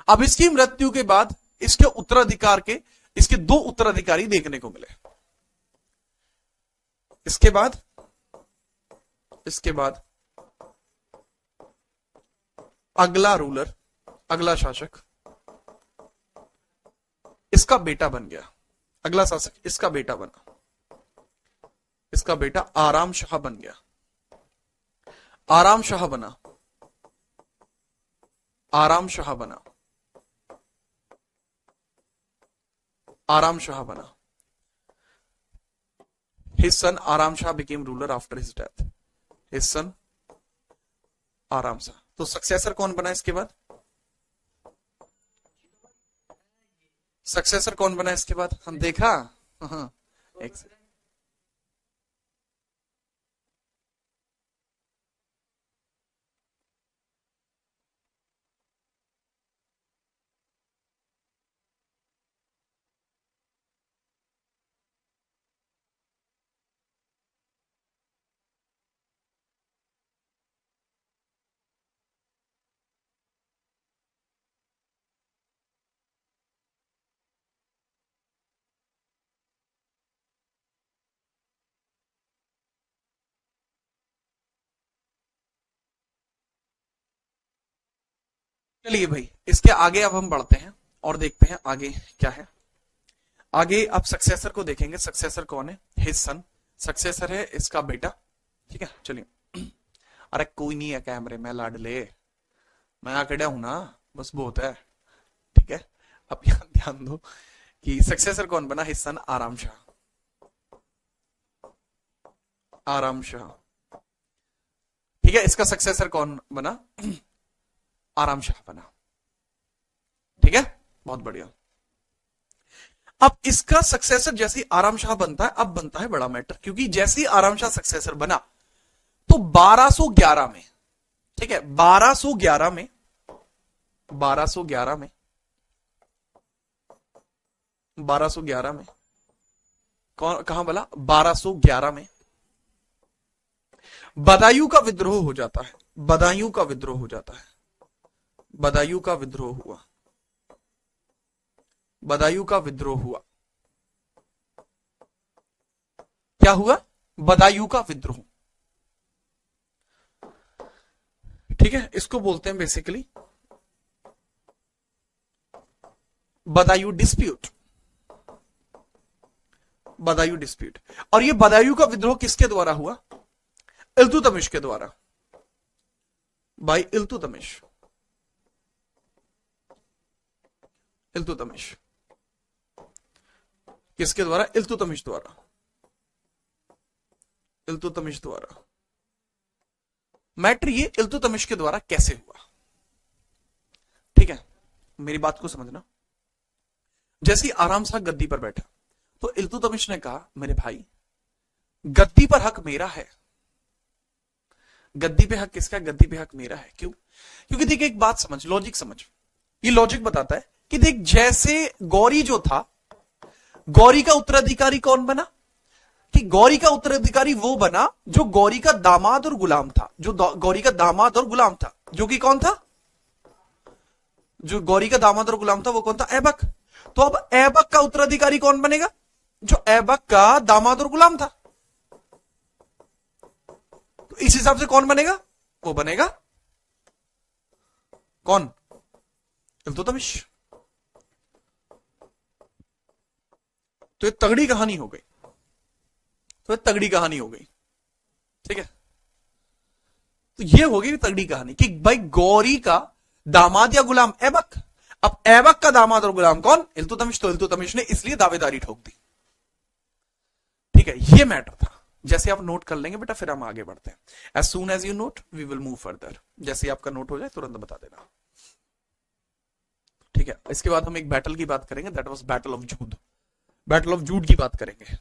अब इसकी मृत्यु के बाद इसके उत्तराधिकार के, इसके दो उत्तराधिकारी देखने को मिले। इसके बाद, इसके बाद अगला रूलर, अगला शासक इसका बेटा बन गया। अगला शासक इसका बेटा बना, इसका बेटा आराम शाह बन गया। आराम शाह बना, आराम शाह बना, आराम शाह बना। His son Aram Shah became ruler after his death. His son आराम शाह। तो सक्सेसर कौन बना इसके बाद, सक्सेसर कौन बना इसके बाद, हम देखा। हाँ, एक चलिए भाई, इसके आगे अब हम बढ़ते हैं और देखते हैं आगे क्या है। आगे अब सक्सेसर को देखेंगे। सक्सेसर कौन है? His son. सक्सेसर है इसका बेटा। ठीक है, चलिए। अरे कोई नहीं है कैमरे में लाडले, मैं आकड़ा हूं ना, बस बहुत है। ठीक है, अब यहां ध्यान दो कि सक्सेसर कौन बना? हिज सन आराम शाह। आराम शाह। ठीक है, इसका सक्सेसर कौन बना? आराम शाह बना। ठीक है, बहुत बढ़िया। अब इसका सक्सेसर जैसे ही आराम शाह बनता है, अब बनता है बड़ा मैटर, क्योंकि जैसे ही आराम शाह सक्सेसर बना तो 1211 में, ठीक है, 1211 में, 1211 में, 1211 में कौन, कहां बोला? 1211 में बदायूं का विद्रोह हो जाता है। बदायूं का विद्रोह हो जाता है। बदायूं का विद्रोह हुआ। बदायूं का विद्रोह हुआ। क्या हुआ? बदायूं का विद्रोह। ठीक है, इसको बोलते हैं basically Badaun dispute. Badaun dispute. और ये बदायूं का विद्रोह किसके द्वारा हुआ? इल्तुतमिश के द्वारा, बाय इल्तुतमिश। इल्तुतमिश किसके द्वारा? इल्तुतमिश द्वारा। इल्तुतमिश द्वारा। मैटर ये इल्तुतमिश के द्वारा कैसे हुआ? ठीक है, मेरी बात को समझना। जैसे ही आराम शाह गद्दी पर बैठा तो इल्तुतमिश ने कहा, मेरे भाई गद्दी पर हक मेरा है। गद्दी पे हक किसका? गद्दी पे हक मेरा है। क्यों? क्योंकि देख एक बात समझ, लॉजिक समझ। ये लॉजिक बताता है कि देख, जैसे गौरी जो था, गौरी का उत्तराधिकारी कौन बना? कि गौरी का उत्तराधिकारी वो बना जो गौरी का दामाद और गुलाम था। जो गौरी का दामाद और गुलाम था, जो कि कौन था? जो गौरी का दामाद और गुलाम था वो कौन था? ऐबक। तो अब ऐबक का उत्तराधिकारी कौन बनेगा? जो ऐबक का दामाद और गुलाम था। तो इस हिसाब से कौन बनेगा? वो बनेगा कौन? इल्तुतमिश। तो ये तगड़ी कहानी हो गई। तो ये तगड़ी कहानी हो गई। ठीक है, तो ये हो गई तगड़ी कहानी कि भाई गौरी का दामाद या गुलाम ऐबक। अब ऐबक का दामाद और गुलाम कौन? इल्तुतमिश। तो इल्तुतमिश ने इसलिए दावेदारी ठोक दी। ठीक है, ये मैटर था। जैसे आप नोट कर लेंगे बेटा, फिर हम आगे बढ़ते हैं। As soon as you note we will move further. जैसे आपका नोट हो जाए तुरंत बता देना। ठीक है, इसके बाद हम एक बैटल की बात करेंगे, that was battle of Jud. Battle of Jud की बात करेंगे।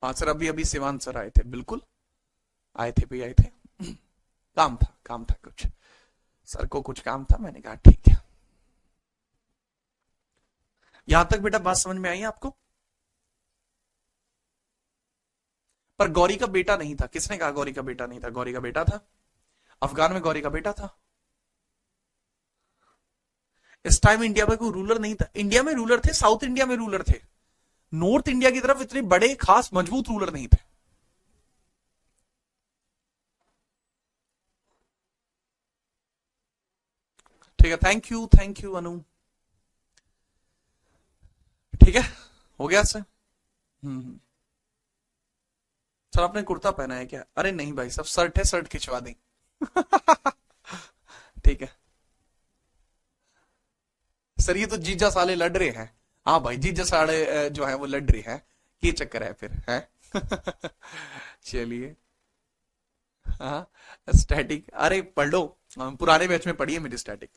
हाँ सर, अभी अभी सिवान सर आए थे, बिल्कुल आए थे भी, आए थे। काम था, काम था कुछ, सर को कुछ काम था, मैंने कहा ठीक है। यहां तक बेटा बात समझ में आई आपको? पर गौरी का बेटा नहीं था। किसने कहा गौरी का बेटा नहीं था? गौरी का बेटा था। अफगान में गौरी का बेटा था। इस टाइम इंडिया में कोई रूलर नहीं था। इंडिया में रूलर थे, साउथ इंडिया में रूलर थे, नॉर्थ इंडिया की तरफ इतने बड़े खास मजबूत रूलर नहीं थे। ठीक है, थैंक यू अनु। ठीक है, हो गया सर। सर आपने कुर्ता पहना है क्या? अरे नहीं भाई, सब शर्ट है, शर्ट खिंचवा दी। ठीक है सर, ये तो जीजा साले लड़ रहे हैं। हाँ भाई, जीजा साले जो है वो लड़ रहे हैं, ये चक्कर है फिर है। चलिए, हाँ स्टैटिक, अरे पढ़ लो, पुराने बैच में पढ़ी है मेरी स्टैटिक।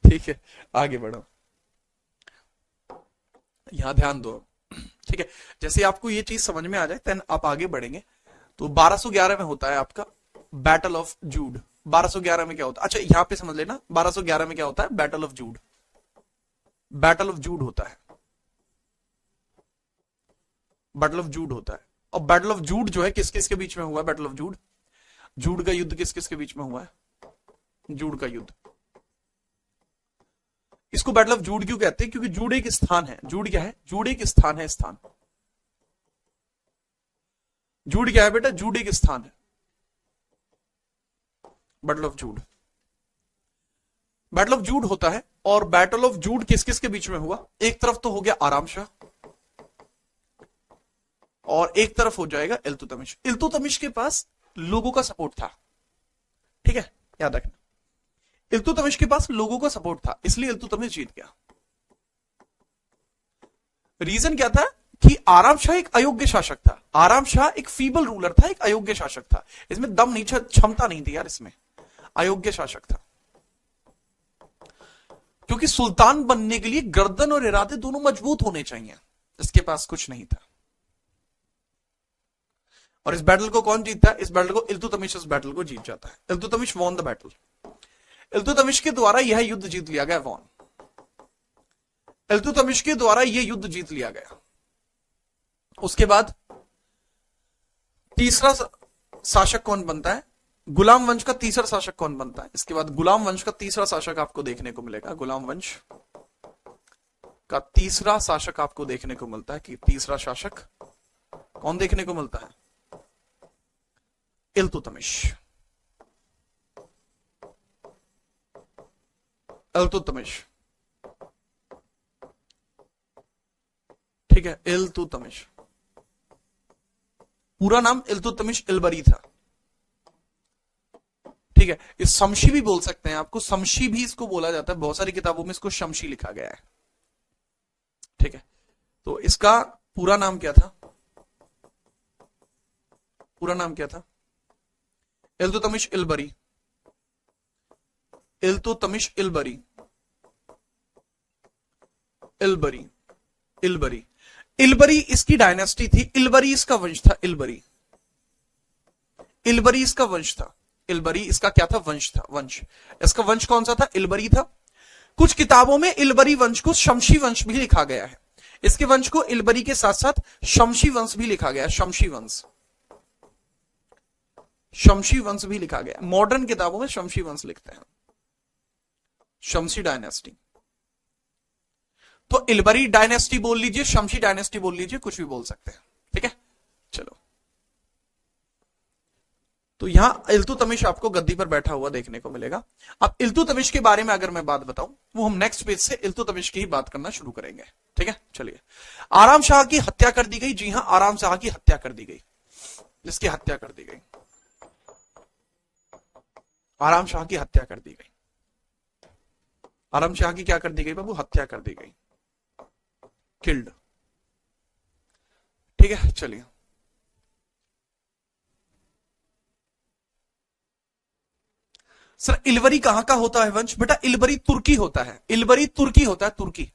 ठीक है, आगे बढ़ो, यहां ध्यान दो। ठीक है, जैसे आपको ये चीज समझ में आ जाए देन आप आगे बढ़ेंगे। तो 1211 में होता है आपका बैटल ऑफ जूड। 1211 में क्या होता है? अच्छा यहां पे समझ लेना, 1211 में क्या होता है? Battle of Jud. Battle of Jud होता है। बैटल ऑफ जूड होता है। और बैटल ऑफ जूड जो है किस किस के बीच में हुआ? बैटल ऑफ जूड, जूड का युद्ध किस किस के बीच में हुआ है? जूड का युद्ध। इसको बैटल ऑफ जूड क्यों कहते हैं? क्योंकि जूड एक स्थान है। जूड क्या है? जूड एक स्थान है, स्थान। जूड क्या है बेटा? जूड एक स्थान है। Battle of Jud. Battle of Jud होता है, और बैटल ऑफ जूड किस किस के बीच में हुआ? एक तरफ तो हो गया आराम शाह, और एक तरफ हो जाएगा इल्तुतमिश। इल्तुतमिश के पास लोगों का सपोर्ट था, ठीक है, याद रखना। इल्तुतमिश के पास लोगों का सपोर्ट था, इसलिए इल्तुतमिश जीत गया। रीजन क्या था? कि आराम शाह एक अयोग्य शासक था, आराम शाह एक फीबल रूलर था, एक अयोग्य शासक था, इसमें दम नहीं, क्षमता नहीं थी यार, इसमें अयोग्य शासक था। क्योंकि सुल्तान बनने के लिए गर्दन और इरादे दोनों मजबूत होने चाहिए, इसके पास कुछ नहीं था। और इस बैटल को कौन जीतता है? इस बैटल को इल्तुतमिश इस बैटल को जीत जाता है। Iltutmish won the battle. Iltutmish के द्वारा यह युद्ध जीत लिया गया, वॉन। इल्तुतमिश के द्वारा यह युद्ध जीत लिया गया। उसके बाद तीसरा शासक कौन बनता है? गुलाम वंश का तीसरा शासक कौन बनता है? इसके बाद गुलाम वंश का तीसरा शासक आपको देखने को मिलेगा। गुलाम वंश का तीसरा शासक आपको देखने को मिलता है। कि तीसरा शासक कौन देखने को मिलता है? इल्तुतमिश। इल्तुतमिश, ठीक है, इल्तुतमिश। पूरा नाम इल्तुतमिश इलबरी था, ठीक है। इस शमशी भी बोल सकते हैं आपको, शमशी भी इसको बोला जाता है, बहुत सारी किताबों में इसको शमशी लिखा गया है, ठीक है। तो इसका पूरा नाम क्या था? पूरा नाम क्या था? इल्तुतमिश इलबरी। इल्तुतमिश इलबरी। इलबरी, इलबरी, इलबरी इसकी डायनेस्टी थी, इलबरी इसका वंश था। इलबरी, इलबरी इसका वंश था। इलबरी इसका क्या था? वंश था, वंश। इसका वंश कौन सा था? इलबरी था। कुछ किताबों में इलबरी वंश को शमशी वंश भी लिखा गया है। इसके वंश को इलबरी के साथ साथ शमशी वंश भी लिखा गया, शमशी वंश। शमशी वंश भी लिखा गया, मॉडर्न किताबों में शमशी वंश लिखते हैं, शमशी डायनेस्टी। तो इलबरी डायनेस्टी बोल लीजिए, शमशी डायनेस्टी बोल लीजिए, कुछ भी बोल सकते हैं, ठीक है। चलो, तो यहां इल्तुतमिश आपको गद्दी पर बैठा हुआ देखने को मिलेगा। अब इल्तुतमिश के बारे में अगर मैं बात बताऊं, वो हम नेक्स्ट पेज से इल्तुतमिश की ही बात करना शुरू करेंगे, ठीक है। चलिए, आराम शाह की हत्या कर दी गई। जी हां, आराम शाह की हत्या कर दी गई, जिसकी हत्या कर दी गई, आराम शाह की हत्या कर दी गई। आराम शाह की क्या कर दी गई बाबू? हत्या कर दी गई, किल्ड, ठीक है। चलिए, सर इलवरी कहां का होता है वंश? बेटा इलवरी तुर्की होता है, इलवरी तुर्की होता है, तुर्की।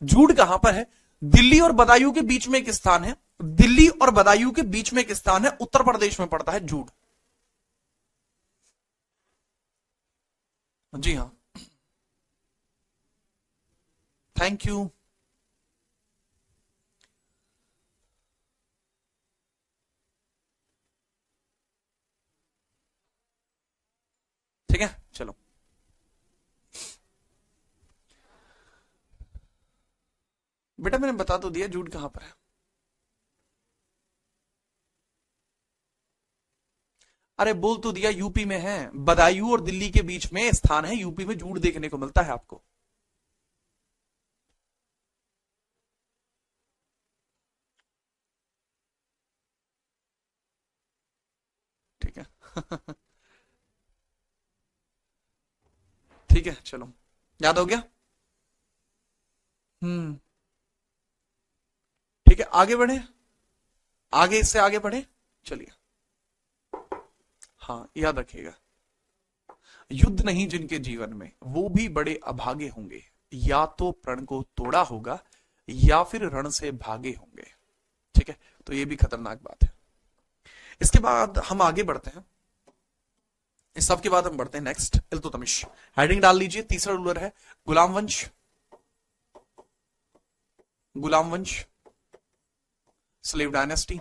जूड कहां पर है? दिल्ली और बदायूं के बीच में एक स्थान है, दिल्ली और बदायूं के बीच में एक स्थान है, उत्तर प्रदेश में पड़ता है जूड। जी हां, थैंक यू। ठीक है, चलो। बेटा मैंने बता तो दिया जूड कहां पर है। अरे बोल तो दिया, यूपी में है, बदायूं और दिल्ली के बीच में स्थान है, यूपी में जूड देखने को मिलता है आपको। ठीक है ठीक है, चलो, याद हो गया। हम्म, ठीक है, आगे बढ़े, आगे इससे आगे बढ़े, चलिए। हाँ, याद रखिएगा, युद्ध नहीं जिनके जीवन में, वो भी बड़े अभागे होंगे, या तो प्रण को तोड़ा होगा या फिर रण से भागे होंगे, ठीक है। तो ये भी खतरनाक बात है। इसके बाद हम आगे बढ़ते हैं, इस सब के बाद हम बढ़ते हैं नेक्स्ट, इल्तुतमिश। हेडिंग डाल लीजिए, तीसरा रूलर है गुलाम वंश। गुलाम वंश, slave dynasty,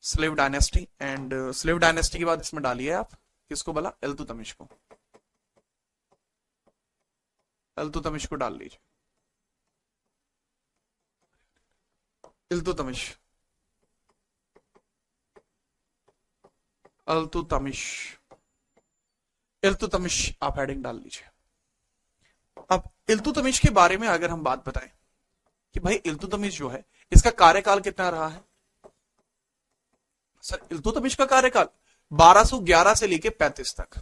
slave dynasty. And slave dynasty के बाद इसमें डालिए आप किसको बोला? इल्तुतमिश को, इल्तुतमिश को डाल लीजिए, इल्तुतमिश। इल्तुतमिश, इल्तुतमिश आप हेडिंग डाल लीजिए। अब इल्तुतमिश के बारे में अगर हम बात बताएं कि भाई इल्तुतमिश जो है इसका कार्यकाल कितना रहा है, सर इल्तुतमिश का कार्यकाल 1211 से लेके 35 तक,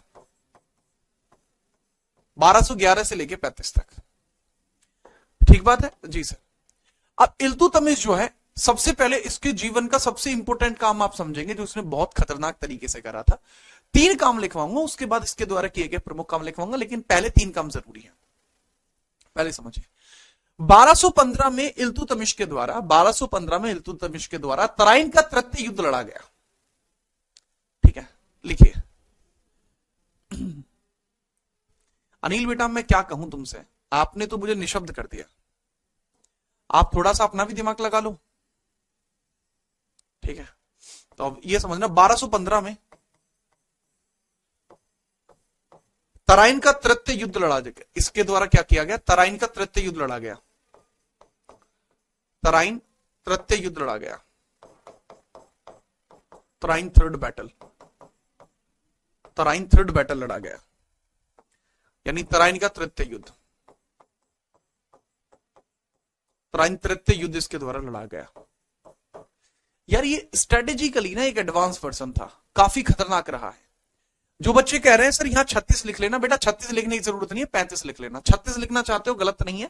1211 से लेके 35 तक, ठीक बात है जी सर। अब इल्तुतमिश जो है सबसे पहले इसके जीवन का सबसे इंपॉर्टेंट काम आप समझेंगे जो उसने बहुत खतरनाक तरीके से करा था। 3 काम लिखवाऊंगा, उसके बाद इसके द्वारा किए गए प्रमुख काम लिखवाऊंगा, लेकिन पहले 3 काम जरूरी है। पहले समझिए 1215 में इल्तुतमिश के द्वारा, 1215 में इल्तुतमिश के द्वारा तराइन का तृतीय युद्ध लड़ा गया। ठीक है, लिखिए। अनिल बेटा मैं क्या कहूं तुमसे, आपने तो मुझे निशब्द कर दिया, आप थोड़ा सा अपना भी दिमाग लगा लो। ठीक है, तो अब ये समझना 1215 में तराइन का तृतीय युद्ध लड़ा गया। इसके द्वारा क्या किया गया, तराइन का तृतीय युद्ध लड़ा गया, तराइन तृतीय युद्ध लड़ा गया, Tarain third battle, Tarain third battle लड़ा गया, यानी तराइन का तृतीय युद्ध, तराइन तृतीय युद्ध इसके द्वारा लड़ा गया। यार ये स्ट्रेटेजिकली ना एक एडवांस पर्सन था, काफी खतरनाक रहा है। जो बच्चे कह रहे हैं सर यहां 36 लिख लेना, बेटा 36 लिखने की जरूरत नहीं है, 35 लिख लेना। 36 लिखना चाहते हो गलत नहीं है,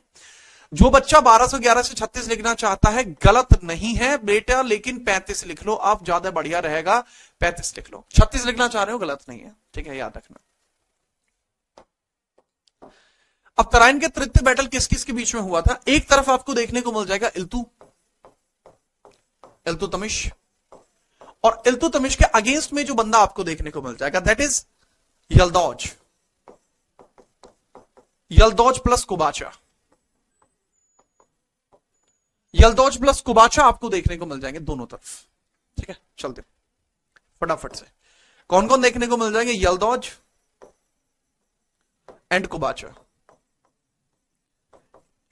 जो बच्चा 1211 से 36 लिखना चाहता है गलत नहीं है बेटा, लेकिन 35 लिख लो आप, ज्यादा बढ़िया रहेगा। 35 लिख लो, 36 लिखना चाह रहे हो गलत नहीं है, ठीक है, याद रखना। अब तराइन के तृतीय बैटल किस किस के बीच में हुआ था, एक तरफ आपको देखने को मिल जाएगा इल्तुतमिश, और इल्तुतमिश के अगेंस्ट में जो बंदा आपको देखने को मिल जाएगा that is Yalduz, Yalduz plus Qubacha, Yalduz plus Qubacha आपको देखने को मिल जाएंगे दोनों तरफ। ठीक है, चलते फटाफट से, कौन कौन देखने को मिल जाएंगे, यल्दौज एंड कुबाचा।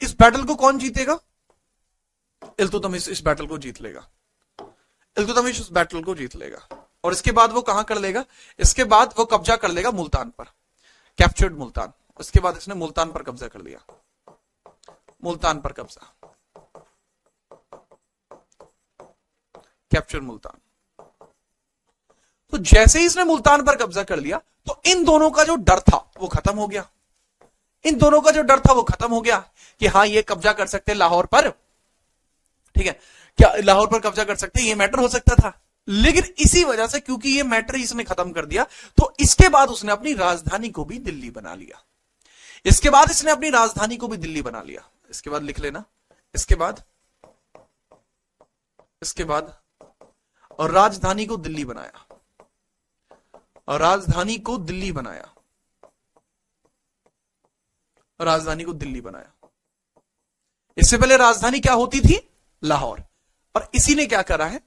इस बैटल को कौन जीतेगा, इल्तुतमिश इस बैटल को जीत लेगा, इल्तुतमिश उस बैटल को जीत लेगा। और इसके बाद वो कहां कर लेगा, इसके बाद वो कब्जा कर लेगा मुल्तान पर, कैप्चर्ड मुल्तान। उसके बाद इसने मुल्तान पर कब्जा कर लिया, मुल्तान पर कब्जा, कैप्चर मुल्तान। तो जैसे ही इसने मुल्तान पर कब्जा कर लिया तो इन दोनों का जो डर था वो खत्म हो गया, इन दोनों का जो डर था वो खत्म हो गया कि हाँ ये कब्जा कर सकते हैं लाहौर पर। ठीक है, क्या लाहौर पर कब्जा कर सकते हैं, ये मैटर हो सकता था। लेकिन इसी वजह से क्योंकि ये मैटर इसने खत्म कर दिया तो इसके बाद उसने अपनी राजधानी को भी दिल्ली बना लिया, इसके बाद इसने अपनी राजधानी को भी दिल्ली बना लिया। इसके बाद लिख लेना, इसके बाद और राजधानी को दिल्ली बनाया, और राजधानी को दिल्ली बनाया, राजधानी को दिल्ली बनाया। इससे पहले राजधानी क्या होती थी, लाहौर, और इसी ने क्या करा है,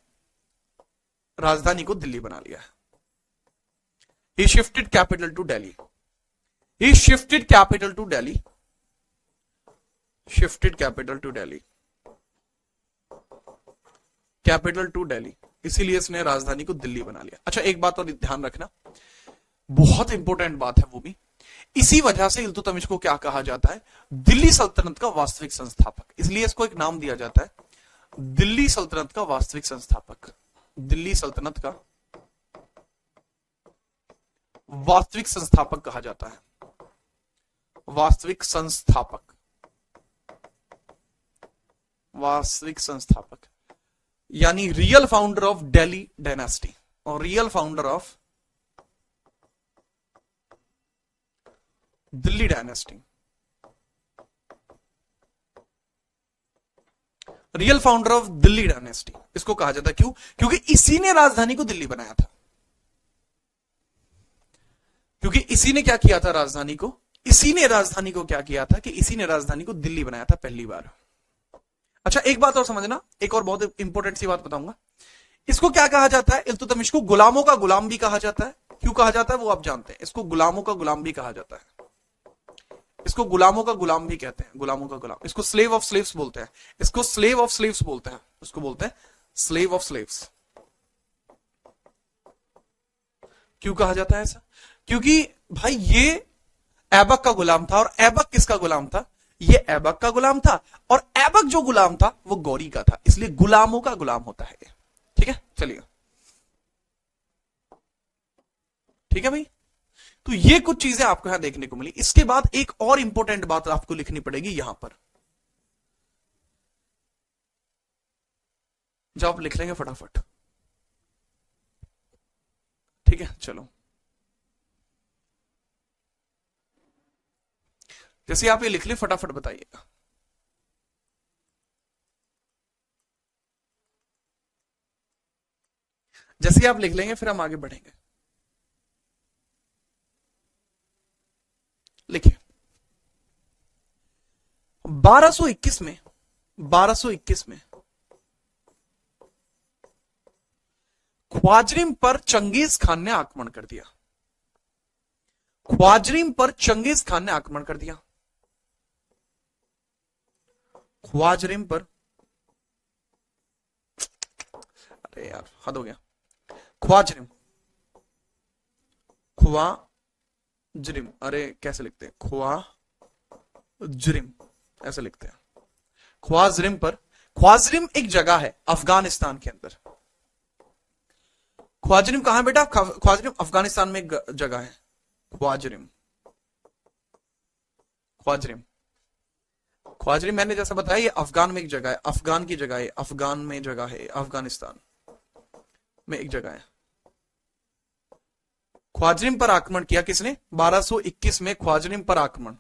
राजधानी को दिल्ली बना लिया है। He shifted capital to Delhi, he shifted capital to Delhi, shifted capital to Delhi, capital to Delhi, इसीलिए इसने राजधानी को दिल्ली बना लिया। अच्छा एक बात और ध्यान रखना, बहुत इंपॉर्टेंट बात है वो भी, इसी वजह से इल्तुतमिश को क्या कहा जाता है, दिल्ली सल्तनत का वास्तविक संस्थापक, इसलिए इसको एक नाम दिया जाता है दिल्ली सल्तनत का वास्तविक संस्थापक, दिल्ली सल्तनत का वास्तविक संस्थापक कहा जाता है, वास्तविक संस्थापक, वास्तविक संस्थापक, यानी real founder of Delhi dynasty, और real founder of Delhi dynasty, real founder of Delhi dynasty इसको कहा जाता है। क्यों, क्योंकि इसी ने राजधानी को दिल्ली बनाया था, क्योंकि इसी ने क्या किया था राजधानी को, इसी ने राजधानी को क्या किया था कि इसी ने राजधानी को दिल्ली बनाया था पहली बार। अच्छा एक बात और समझना, एक और बहुत इंपॉर्टेंट सी बात बताऊंगा, इसको क्या कहा जाता है, इल्तुतमिश को गुलामों का गुलाम भी कहा जाता है। क्यों कहा जाता है वो आप जानते हैं, इसको गुलामों का गुलाम भी कहा जाता है, इसको गुलामों का गुलाम भी कहते हैं, गुलामों का गुलाम, इसको स्लेव ऑफ स्लेव्स बोलते हैं, इसको स्लेव ऑफ स्लेव्स बोलते हैं, उसको बोलते हैं स्लेव ऑफ स्लेव्स। क्यों कहा जाता है ऐसा? क्योंकि भाई ये ऐबक का गुलाम था, और ऐबक किसका गुलाम था? ये ऐबक का गुलाम था, और ऐबक जो गुलाम था वो गौरी का था, इसलिए गुलामों का गुलाम होता है ये। ठीक है, चलिए, ठीक है भाई। तो ये कुछ चीजें आपको यहां देखने को मिली। इसके बाद एक और इंपॉर्टेंट बात आपको लिखनी पड़ेगी यहां पर, जो आप लिख लेंगे फटाफट। ठीक है, चलो, जैसे आप ये लिख ले फटाफट बताइएगा। जैसे आप लिख लेंगे फिर हम आगे बढ़ेंगे। लिखिए, 1221 में 1221 में ख्वाजरिम पर चंगेज खान ने आक्रमण कर दिया। ख्वाजरिम पर चंगेज खान ने आक्रमण कर दिया। ख्वाजरिम पर, अरे यार हद हो गया। ख्वाजरिम, ख्वाजरिम, अरे कैसे लिखते हैं? ख्वाजरिम ऐसे लिखते हैं। ख्वाजरिम पर, ख्वाजरिम एक जगह है अफगानिस्तान के अंदर। ख्वाजरिम कहां है बेटा? ख्वाजरिम अफगानिस्तान में एक जगह है। ख्वाजरिम, ख्वाजरिम, ख्वाजरिम मैंने जैसा बताया ये अफगान में एक जगह है, अफगान की जगह है, अफगान में जगह है, अफगानिस्तान में एक जगह है। ख्वाजरिम पर आक्रमण किया किसने? 1221 में ख्वाजरिम पर आक्रमण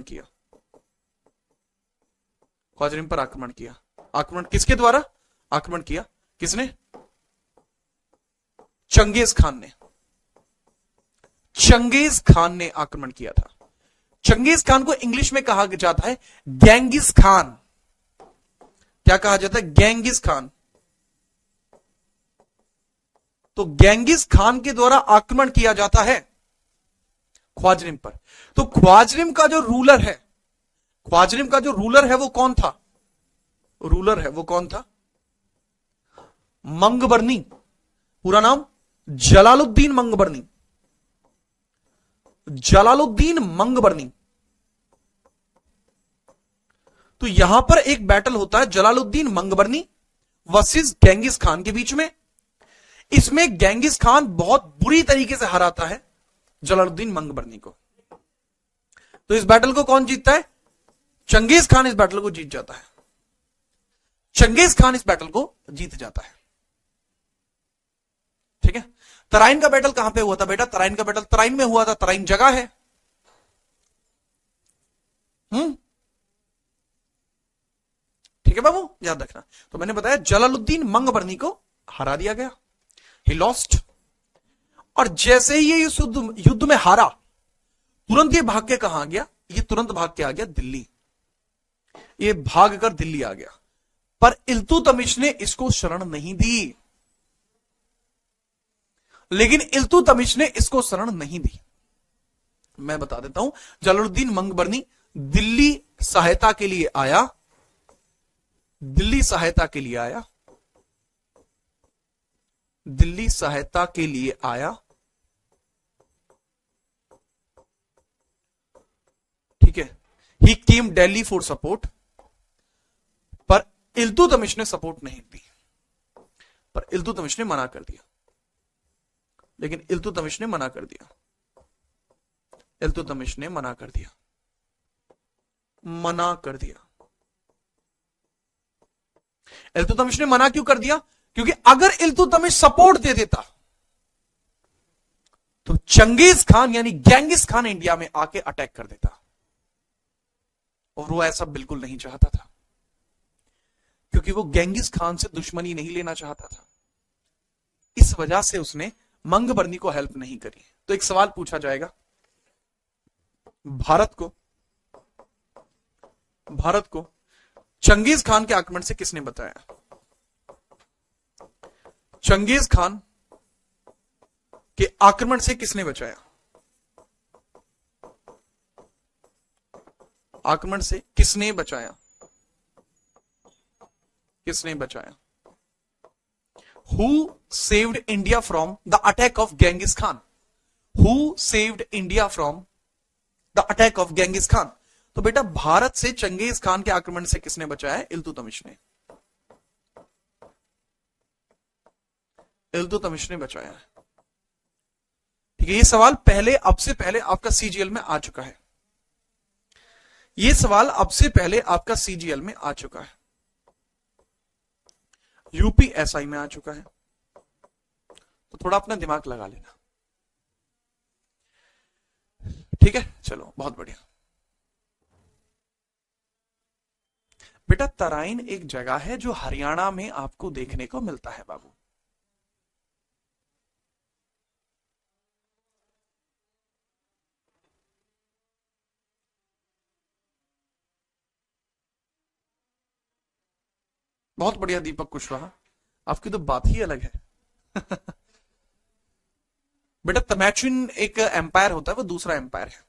किया। ख्वाजरिम पर आक्रमण किया। आक्रमण किसके द्वारा आक्रमण किया? किसने? चंगेज खान ने। चंगेज खान ने आक्रमण किया था। चंगेज खान को इंग्लिश में कहा जाता है गेंगिस खान। क्या कहा जाता है? Genghis Khan. तो गेंगिस खान के द्वारा आक्रमण किया जाता है ख्वाजरिम पर। तो ख्वाजरिम का जो रूलर है, ख्वाजरिम का जो रूलर है वो कौन था? रूलर है वो कौन था? मंगबरनी। पूरा नाम जलालुद्दीन मंगबरनी। जलालुद्दीन मंगबरनी। तो यहां पर एक बैटल होता है Jalaluddin Mangbarni versus Genghis Khan के बीच में। इसमें गेंगिस खान बहुत बुरी तरीके से हराता है जलालुद्दीन मंगबरनी को। तो इस बैटल को कौन जीतता है? चंगेज खान इस बैटल को जीत जाता है। चंगेज खान इस बैटल को जीत जाता है। ठीक है। तराइन का बैटल कहां पे हुआ था बेटा? तराइन का बैटल तराइन में हुआ था। तराइन जगह है। ठीक है बाबू, याद रखना। तो मैंने बताया जलालुद्दीन मंगबरनी को हरा दिया गया। He lost. और जैसे ही ये युद्ध में हारा, तुरंत ये भाग के कहां गया? ये तुरंत भाग के आ गया दिल्ली। ये भाग कर दिल्ली आ गया। पर इल्तुतमिश ने इसको शरण नहीं दी। लेकिन इल्तुतमिश ने इसको शरण नहीं दी। मैं बता देता हूं, जलालुद्दीन मंगबरनी दिल्ली सहायता के लिए आया। दिल्ली सहायता के लिए आया। दिल्ली सहायता के लिए आया। ठीक है। ही केम दिल्ली फॉर सपोर्ट। पर इल्तुतमिश ने सपोर्ट नहीं दी। पर इल्तुतमिश ने मना कर दिया। लेकिन इल्तुतमिश ने मना कर दिया। इल्तुतमिश ने मना कर दिया। मना कर दिया। इल्तुतमिश ने मना क्यों कर दिया? क्योंकि अगर इल्तुतमिश सपोर्ट दे देता तो चंगेज खान यानी गेंगिस खान इंडिया में आके अटैक कर देता। और वो ऐसा बिल्कुल नहीं चाहता था, क्योंकि वो गेंगिस खान से दुश्मनी नहीं लेना चाहता था। इस वजह से उसने मंगबरनी को हेल्प नहीं करी। तो एक सवाल पूछा जाएगा, भारत को चंगेज खान के आक्रमण से किसने बचाया? चंगेज खान के आक्रमण से किसने बचाया? आक्रमण से किसने बचाया? किसने बचाया? Who saved India from the attack of Genghis Khan? Who saved India from the attack of Genghis Khan? तो बेटा भारत से चंगेज खान के आक्रमण से किसने बचाया है? इल्तुतमिश ने। इल्तुतमिश ने बचाया है। ठीक है, ये सवाल पहले, अब से पहले आपका सीजीएल में आ चुका है। ये सवाल अब से पहले आपका सीजीएल में आ चुका है, यूपीएसआई में आ चुका है, तो थोड़ा अपना दिमाग लगा लेना। ठीक है, चलो बहुत बढ़िया। बेटा तराइन एक जगह है जो हरियाणा में आपको देखने को मिलता है बाबू। बहुत बढ़िया दीपक कुशवाहा, आपकी तो बात ही अलग है। बेटा तमैचुन एक एम्पायर होता है, वो दूसरा एम्पायर है।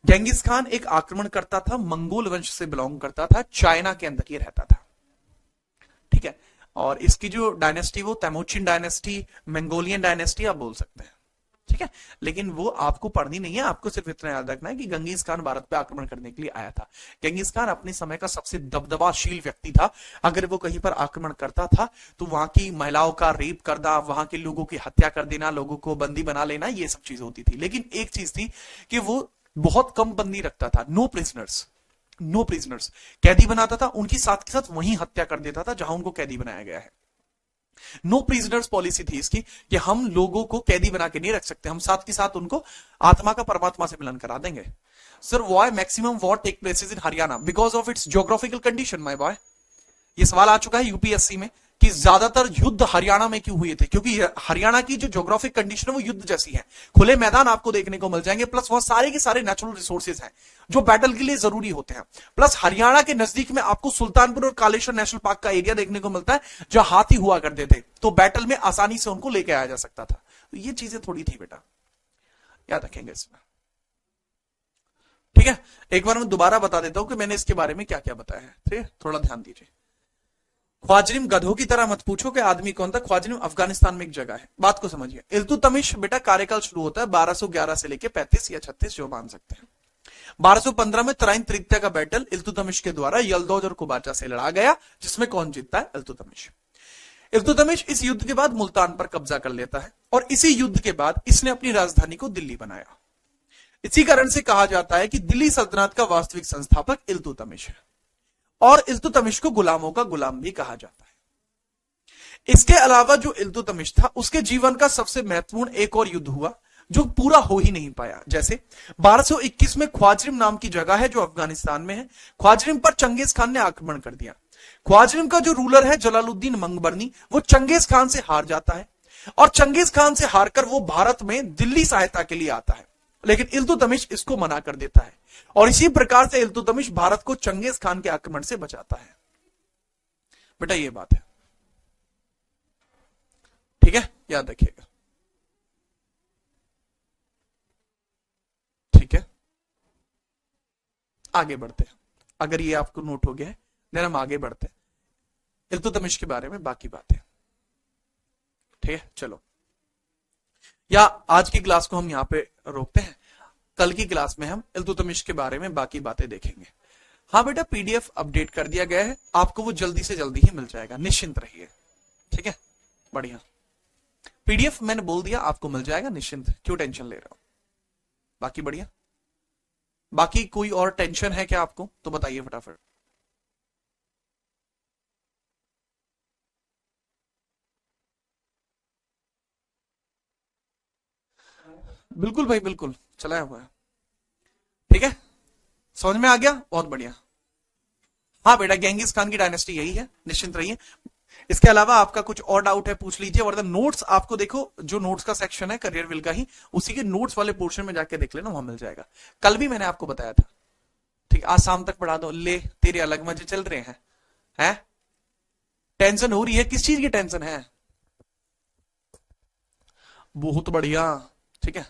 गेंगिस खान एक आक्रमण करता था, मंगोल वंश से बिलोंग करता था, चाइना के अंदर ही रहता था। ठीक है, और इसकी जो डायनेस्टी वो तैमूचिन डायनेस्टी, मंगोलियन डायनेस्टी आप बोल सकते हैं। ठीक है, लेकिन वो आपको पढ़नी नहीं है, आपको सिर्फ इतना याद रखना है कि गेंगिस खान भारत पे आक्रमण करने के लिए आया था। गेंगिस खान अपने समय का सबसे दबदबाशील व्यक्ति था। अगर वो कहीं पर आक्रमण करता था तो वहां की महिलाओं का रेप करना, वहां के लोगों की हत्या कर देना, लोगों को बंदी बना लेना, ये सब चीज होती थी। लेकिन एक चीज थी कि वो बहुत कम बंदी रखता था, नो प्रिजनर्स। नो प्रिजनर्स, कैदी बनाता था, उनकी साथ के साथ वहीं हत्या कर देता था जहां उनको कैदी बनाया गया है। नो प्रिजनर्स पॉलिसी थी इसकी कि हम लोगों को कैदी बना के नहीं रख सकते, हम साथ के साथ उनको आत्मा का परमात्मा से मिलन करा देंगे। Sir why maximum war take places in Haryana? Because of its geographical condition my boy. ये सवाल आ चुका है यूपीएससी में कि ज्यादातर युद्ध हरियाणा में क्यों हुए थे? क्योंकि हरियाणा की जो ज्योग्राफिक कंडीशन है वो युद्ध जैसी है, खुले मैदान आपको देखने को मिल जाएंगे, प्लस वहां सारे के सारे नेचुरल रिसोर्सेज हैं जो बैटल के लिए जरूरी होते हैं। प्लस हरियाणा के नजदीक में आपको सुल्तानपुर और कालेश्वर नेशनल पार्क का एरिया देखने को मिलता है जहां हाथी हुआ करते थे, तो बैटल में आसानी से उनको लेके आया जा सकता था। तो ये चीजें थोड़ी थी बेटा, याद रखेंगे इसमें। ठीक है, एक बार मैं दोबारा बता देता हूं कि मैंने इसके बारे में क्या क्या बताया है। ठीक है, थोड़ा ध्यान दीजिए। ख्वाजरिम गधों की तरह मत पूछो कि आदमी कौन था। ख्वाजरिम अफगानिस्तान में एक जगह है, बात को समझिए। इल्तुतमिश बेटा कार्यकाल शुरू होता है 1211 से लेके 35 या 36, जो मान सकते हैं। 1215 में तराइन तृतीया का बैटल इल्तुतमिश के द्वारा यलदौज और कुबाचा से लड़ा गया, जिसमें कौन जीतता है? इल्तुतमिश। इल्तुतमिश इस युद्ध के बाद मुल्तान पर कब्जा कर लेता है और इसी युद्ध के बाद इसने अपनी राजधानी को दिल्ली बनाया। इसी कारण से कहा जाता है कि दिल्ली सल्तनत का वास्तविक संस्थापक इल्तुतमिश है, और इल्तुतमिश को गुलामों का गुलाम भी कहा जाता है। इसके अलावा जो इल्तुतमिश था उसके जीवन का सबसे महत्वपूर्ण एक और युद्ध हुआ जो पूरा हो ही नहीं पाया। जैसे 1221 में ख्वाजरिम नाम की जगह है जो अफगानिस्तान में है, ख्वाजरिम पर चंगेज खान ने आक्रमण कर दिया। ख्वाजरिम का जो रूलर है जलालुद्दीन मंगबरनी, वो चंगेज खान से हार जाता है, और चंगेज खान से हारकर वो भारत में दिल्ली सहायता के लिए आता है, लेकिन इल्तुतमिश इसको मना कर देता है, और इसी प्रकार से इल्तुतमिश भारत को चंगेज खान के आक्रमण से बचाता है। बेटा ये बात है, ठीक है, याद रखिएगा। ठीक है, आगे बढ़ते हैं। अगर ये आपको नोट हो गया है देन हम आगे बढ़ते हैं इल्तुतमिश के बारे में बाकी बातें। ठीक है, चलो, या आज की क्लास को हम यहां पे रोकते हैं, कल की क्लास में हम इल्तुतमिश के बारे में बाकी बातें देखेंगे। हाँ बेटा, पीडीएफ अपडेट कर दिया गया है, आपको वो जल्दी से जल्दी ही मिल जाएगा, निश्चिंत रहिए। ठीक है, बढ़िया, पीडीएफ मैंने बोल दिया आपको मिल जाएगा, निश्चिंत, क्यों टेंशन ले रहा हूं। बाकी बढ़िया, बाकी कोई और टेंशन है क्या आपको तो बताइए फटाफट। बिल्कुल भाई, बिल्कुल चलाया हुआ है। ठीक है, समझ में आ गया, बहुत बढ़िया। हाँ बेटा, गेंगिस खान की डायनेस्टी यही है, निश्चिंत रहिए। इसके अलावा आपका कुछ और डाउट है पूछ लीजिए, और नोट्स आपको देखो, जो नोट्स का सेक्शन है करियर विल का ही, उसी के नोट्स वाले पोर्शन में जाके देख लेना, वहां मिल जाएगा। कल भी मैंने आपको बताया था। ठीक, आज शाम तक पढ़ा दो। ले, तेरे अलग मजे चल रहे हैं? टेंशन हो रही है, किस चीज की टेंशन है? बहुत बढ़िया, ठीक है,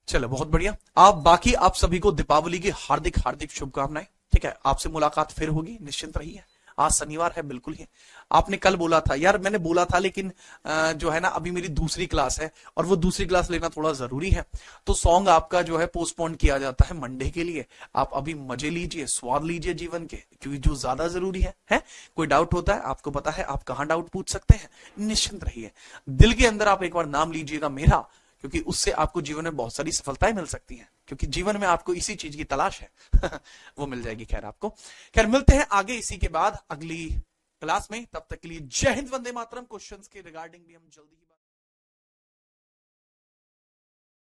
चलो बहुत बढ़िया। आप बाकी आप सभी को दीपावली की हार्दिक हार्दिक शुभकामनाएं। ठीक है, आपसे मुलाकात फिर होगी, निश्चिंत रहिए। आज शनिवार है, बिल्कुल ही। आपने कल बोला था यार, मैंने बोला था लेकिन जो है ना अभी मेरी दूसरी क्लास है और वो दूसरी क्लास लेना थोड़ा जरूरी है, तो सॉन्ग आपका जो है पोस्टपोन किया जाता है मंडे के लिए। आप अभी मजे लीजिए, स्वाद लीजिए जीवन के, क्योंकि जो ज्यादा जरूरी है? कोई डाउट होता है, आपको पता है आप कहां डाउट पूछ सकते हैं, निश्चिंत रहिए। दिल के अंदर आप एक बार नाम लीजिएगा मेरा, क्योंकि उससे आपको जीवन में बहुत सारी सफलताएं मिल सकती हैं, क्योंकि जीवन में आपको इसी चीज की तलाश है। वो मिल जाएगी खैर आपको। खैर मिलते हैं आगे इसी के बाद अगली क्लास में, तब तक के लिए जय हिंद, वंदे मातरम। क्वेश्चंस के रिगार्डिंग भी हम जल्दी